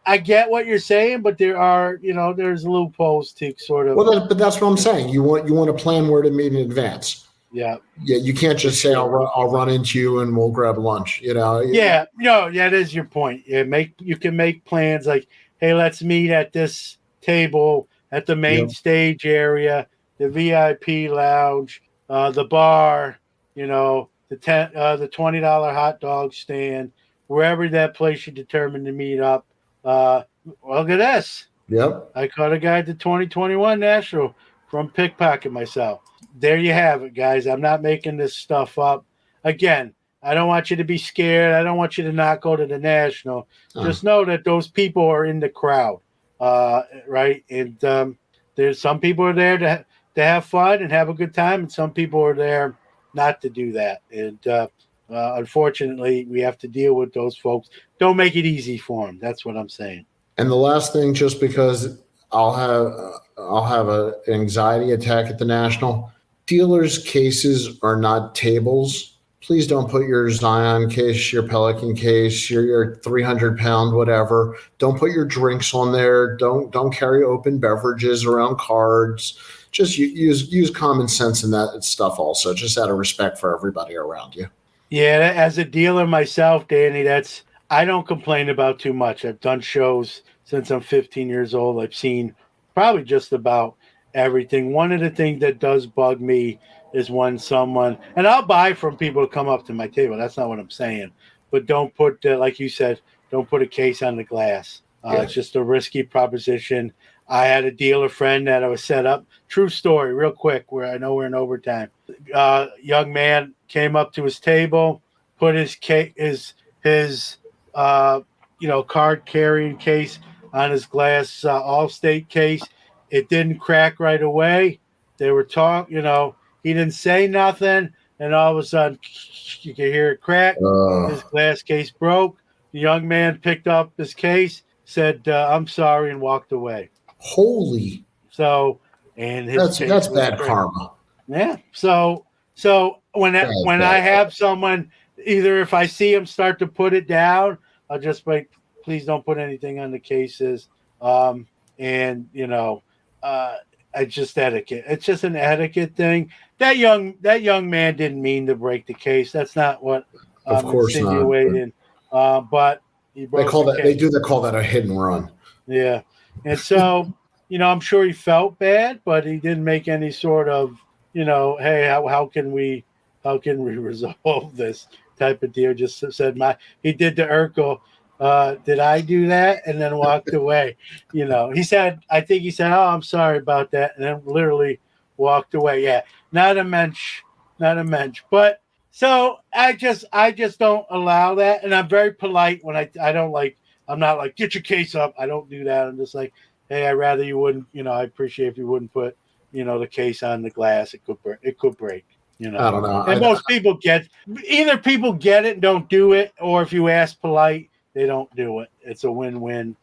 I get what you're saying, but there are, there's loopholes to sort of. Well, but that's what I'm saying. You want to plan where to meet in advance. Yeah. Yeah. You can't just say I'll run into you and we'll grab lunch. Yeah. No. Yeah, that is your point. You can make plans like, hey, let's meet at this table at the main stage area, the VIP lounge, the bar. The $20 hot dog stand, wherever that place you determined to meet up. Look at this. Yep. I caught a guy at the 2021 National from pickpocket myself. There you have it, guys. I'm not making this stuff up. Again, I don't want you to be scared. I don't want you to not go to the National. Just know that those people are in the crowd, right? And there's some people are there to have fun and have a good time, and some people are there not to do that. And unfortunately, we have to deal with those folks. Don't make it easy for them. That's what I'm saying. And the last thing, just because I'll have an anxiety attack at the National. Dealers' cases are not tables. Please don't put your Zion case, your Pelican case, your 300-pound whatever. Don't put your drinks on there. Don't carry open beverages around cards. Just use common sense in that stuff also, just out of respect for everybody around you. Yeah, as a dealer myself, Danny, I don't complain about too much. I've done shows since I'm 15 years old. I've seen probably just about everything. One of the things that does bug me is when someone, and I'll buy from people to come up to my table. That's not what I'm saying. But don't put, like you said, don't put a case on the glass. It's just a risky proposition. I had a dealer friend that I was set up. True story, real quick, where I know we're in overtime. Young man came up to his table, put his card carrying case on his glass Allstate case. It didn't crack right away. They were talking, he didn't say nothing. and all of a sudden you can hear it crack. His glass case broke. The young man picked up his case, said, "I'm sorry," and walked away. Holy. So, and his that's bad karma. Yeah. So when I have someone, either if I see them start to put it down, I'll just like, please don't put anything on the cases. And it's just etiquette. It's just an etiquette thing. That young man didn't mean to break the case. That's not what I'm insinuating. But he broke the case. They do call that a hit and run. Yeah. And so, I'm sure he felt bad, but he didn't make any sort of, hey, how can we resolve this type of deal? Just said he did the Urkel. Did I do that? And then walked away. He said, oh, I'm sorry about that. And then literally walked away. Yeah. Not a mensch. But so I just don't allow that. And I'm very polite when I'm not like, get your case up. I don't do that. I'm just like, hey, I'd rather you wouldn't, I appreciate if you wouldn't put, the case on the glass. It could break. I don't know. And most people either people get it and don't do it, or if you ask polite, they don't do it. It's a win-win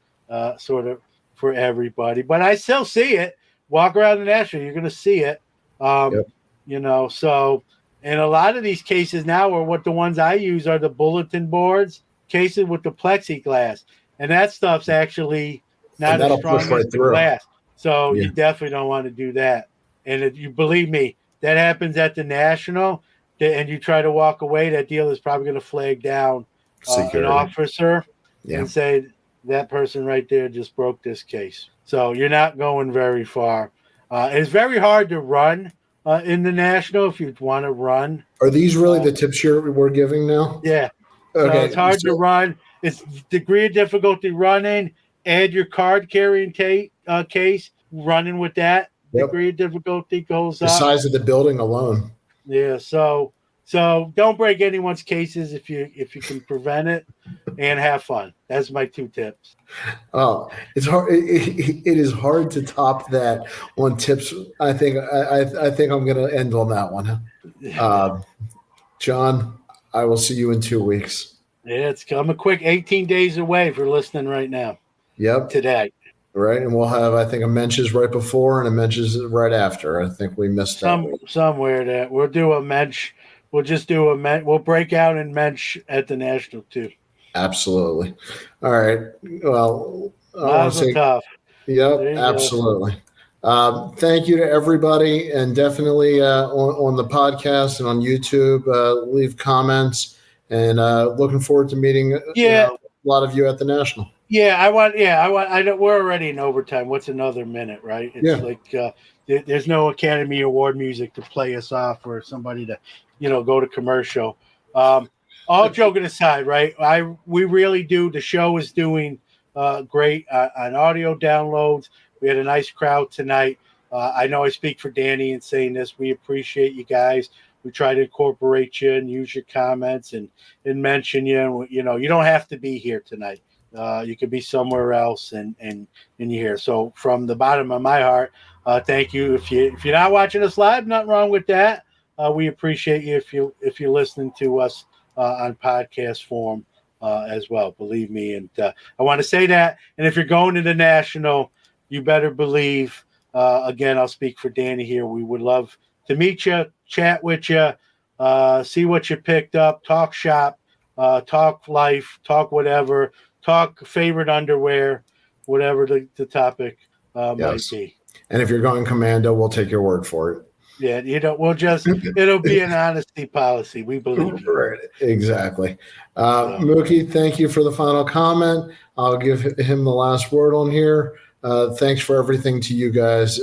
sort of for everybody. But I still see it. Walk around the National, you're going to see it. Yep. So, and a lot of these cases now are what the ones I use are the bulletin boards, cases with the plexiglass. And that stuff's actually not as strong as the glass. So you definitely don't want to do that. And if you believe me, that happens at the National, and you try to walk away, that deal is probably going to flag down an officer and say that person right there just broke this case. So you're not going very far. It's very hard to run in the National if you want to run. Are these really the tips we're giving now? Yeah. Okay. So it's hard to run. It's degree of difficulty running. Add your card carrying case. Running with that degree of difficulty goes up. The size of the building alone. Yeah. So don't break anyone's cases if you can prevent it, and have fun. That's my 2 tips. Oh, it's hard. It is hard to top that on tips. I think I'm going to end on that one. John, I will see you in 2 weeks. Yeah, it's come a quick 18 days away if you're listening right now. Yep. Today. Right. And we'll have, I think, a Mensches right before and a Mensches right after. I think we missed that. Somewhere that we'll do a Mensch. We'll just do we'll break out in Mensch at the National too. Absolutely. All right. Well, tough. Yep. Absolutely. Thank you to everybody, and definitely on the podcast and on YouTube, leave comments, and looking forward to meeting a lot of you at the National. Yeah, I know we're already in overtime. What's another minute, right? It's like there's no Academy Award music to play us off or somebody to, go to commercial. All joking aside, right? We really do. The show is doing great on audio downloads. We had a nice crowd tonight. I know I speak for Danny in saying this. We appreciate you guys. We try to incorporate you and use your comments and mention you. You don't have to be here tonight. You could be somewhere else and you're here. So from the bottom of my heart, thank you. If you're not watching us live, nothing wrong with that. We appreciate you if you're listening to us on podcast form as well. Believe me, and I want to say that. And if you're going to the National, you better believe. Again, I'll speak for Danny here. We would love to meet you, chat with you, see what you picked up, talk shop, talk life, talk whatever. Talk favorite underwear, whatever the topic might be. And if you're going commando, we'll take your word for it. Yeah, it'll be an honesty policy. We believe you. Right, exactly. Mookie, thank you for the final comment. I'll give him the last word on here. Thanks for everything to you guys.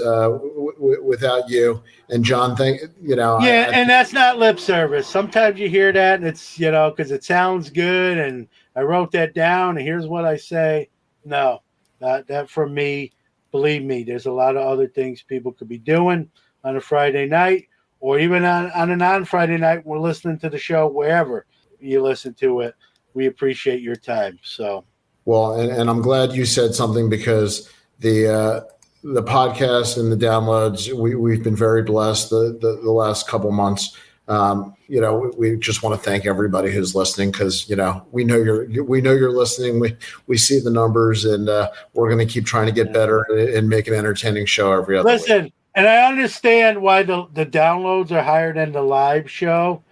Without you and John, and that's not lip service. Sometimes you hear that, and it's because it sounds good, and I wrote that down, and here's what I say. No, that from me. Believe me, there's a lot of other things people could be doing on a Friday night, or even on a non-Friday night. We're listening to the show wherever you listen to it. We appreciate your time. So, well, and I'm glad you said something, because the podcast and the downloads, we've been very blessed the last couple months. We just want to thank everybody who's listening because, we know you're listening. We see the numbers, and we're going to keep trying to get better and make an entertaining show every other week. Listen, and I understand why the downloads are higher than the live show,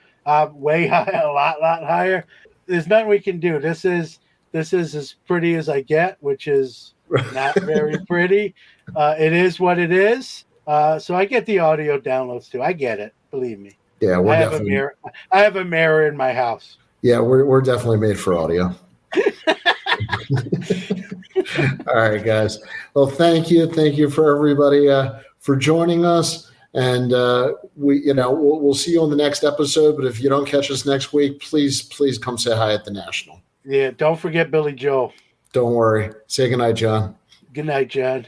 way high, a lot higher. There's nothing we can do. This is as pretty as I get, which is not very pretty. It is what it is. So I get the audio downloads too. I get it. Believe me. Yeah, I have a mirror in my house. Yeah, we're definitely made for audio. All right, guys. Well, thank you for everybody for joining us, and we'll see you on the next episode. But if you don't catch us next week, please come say hi at the National. Yeah, don't forget Billy Joel. Don't worry. Say goodnight, John. Good night, John.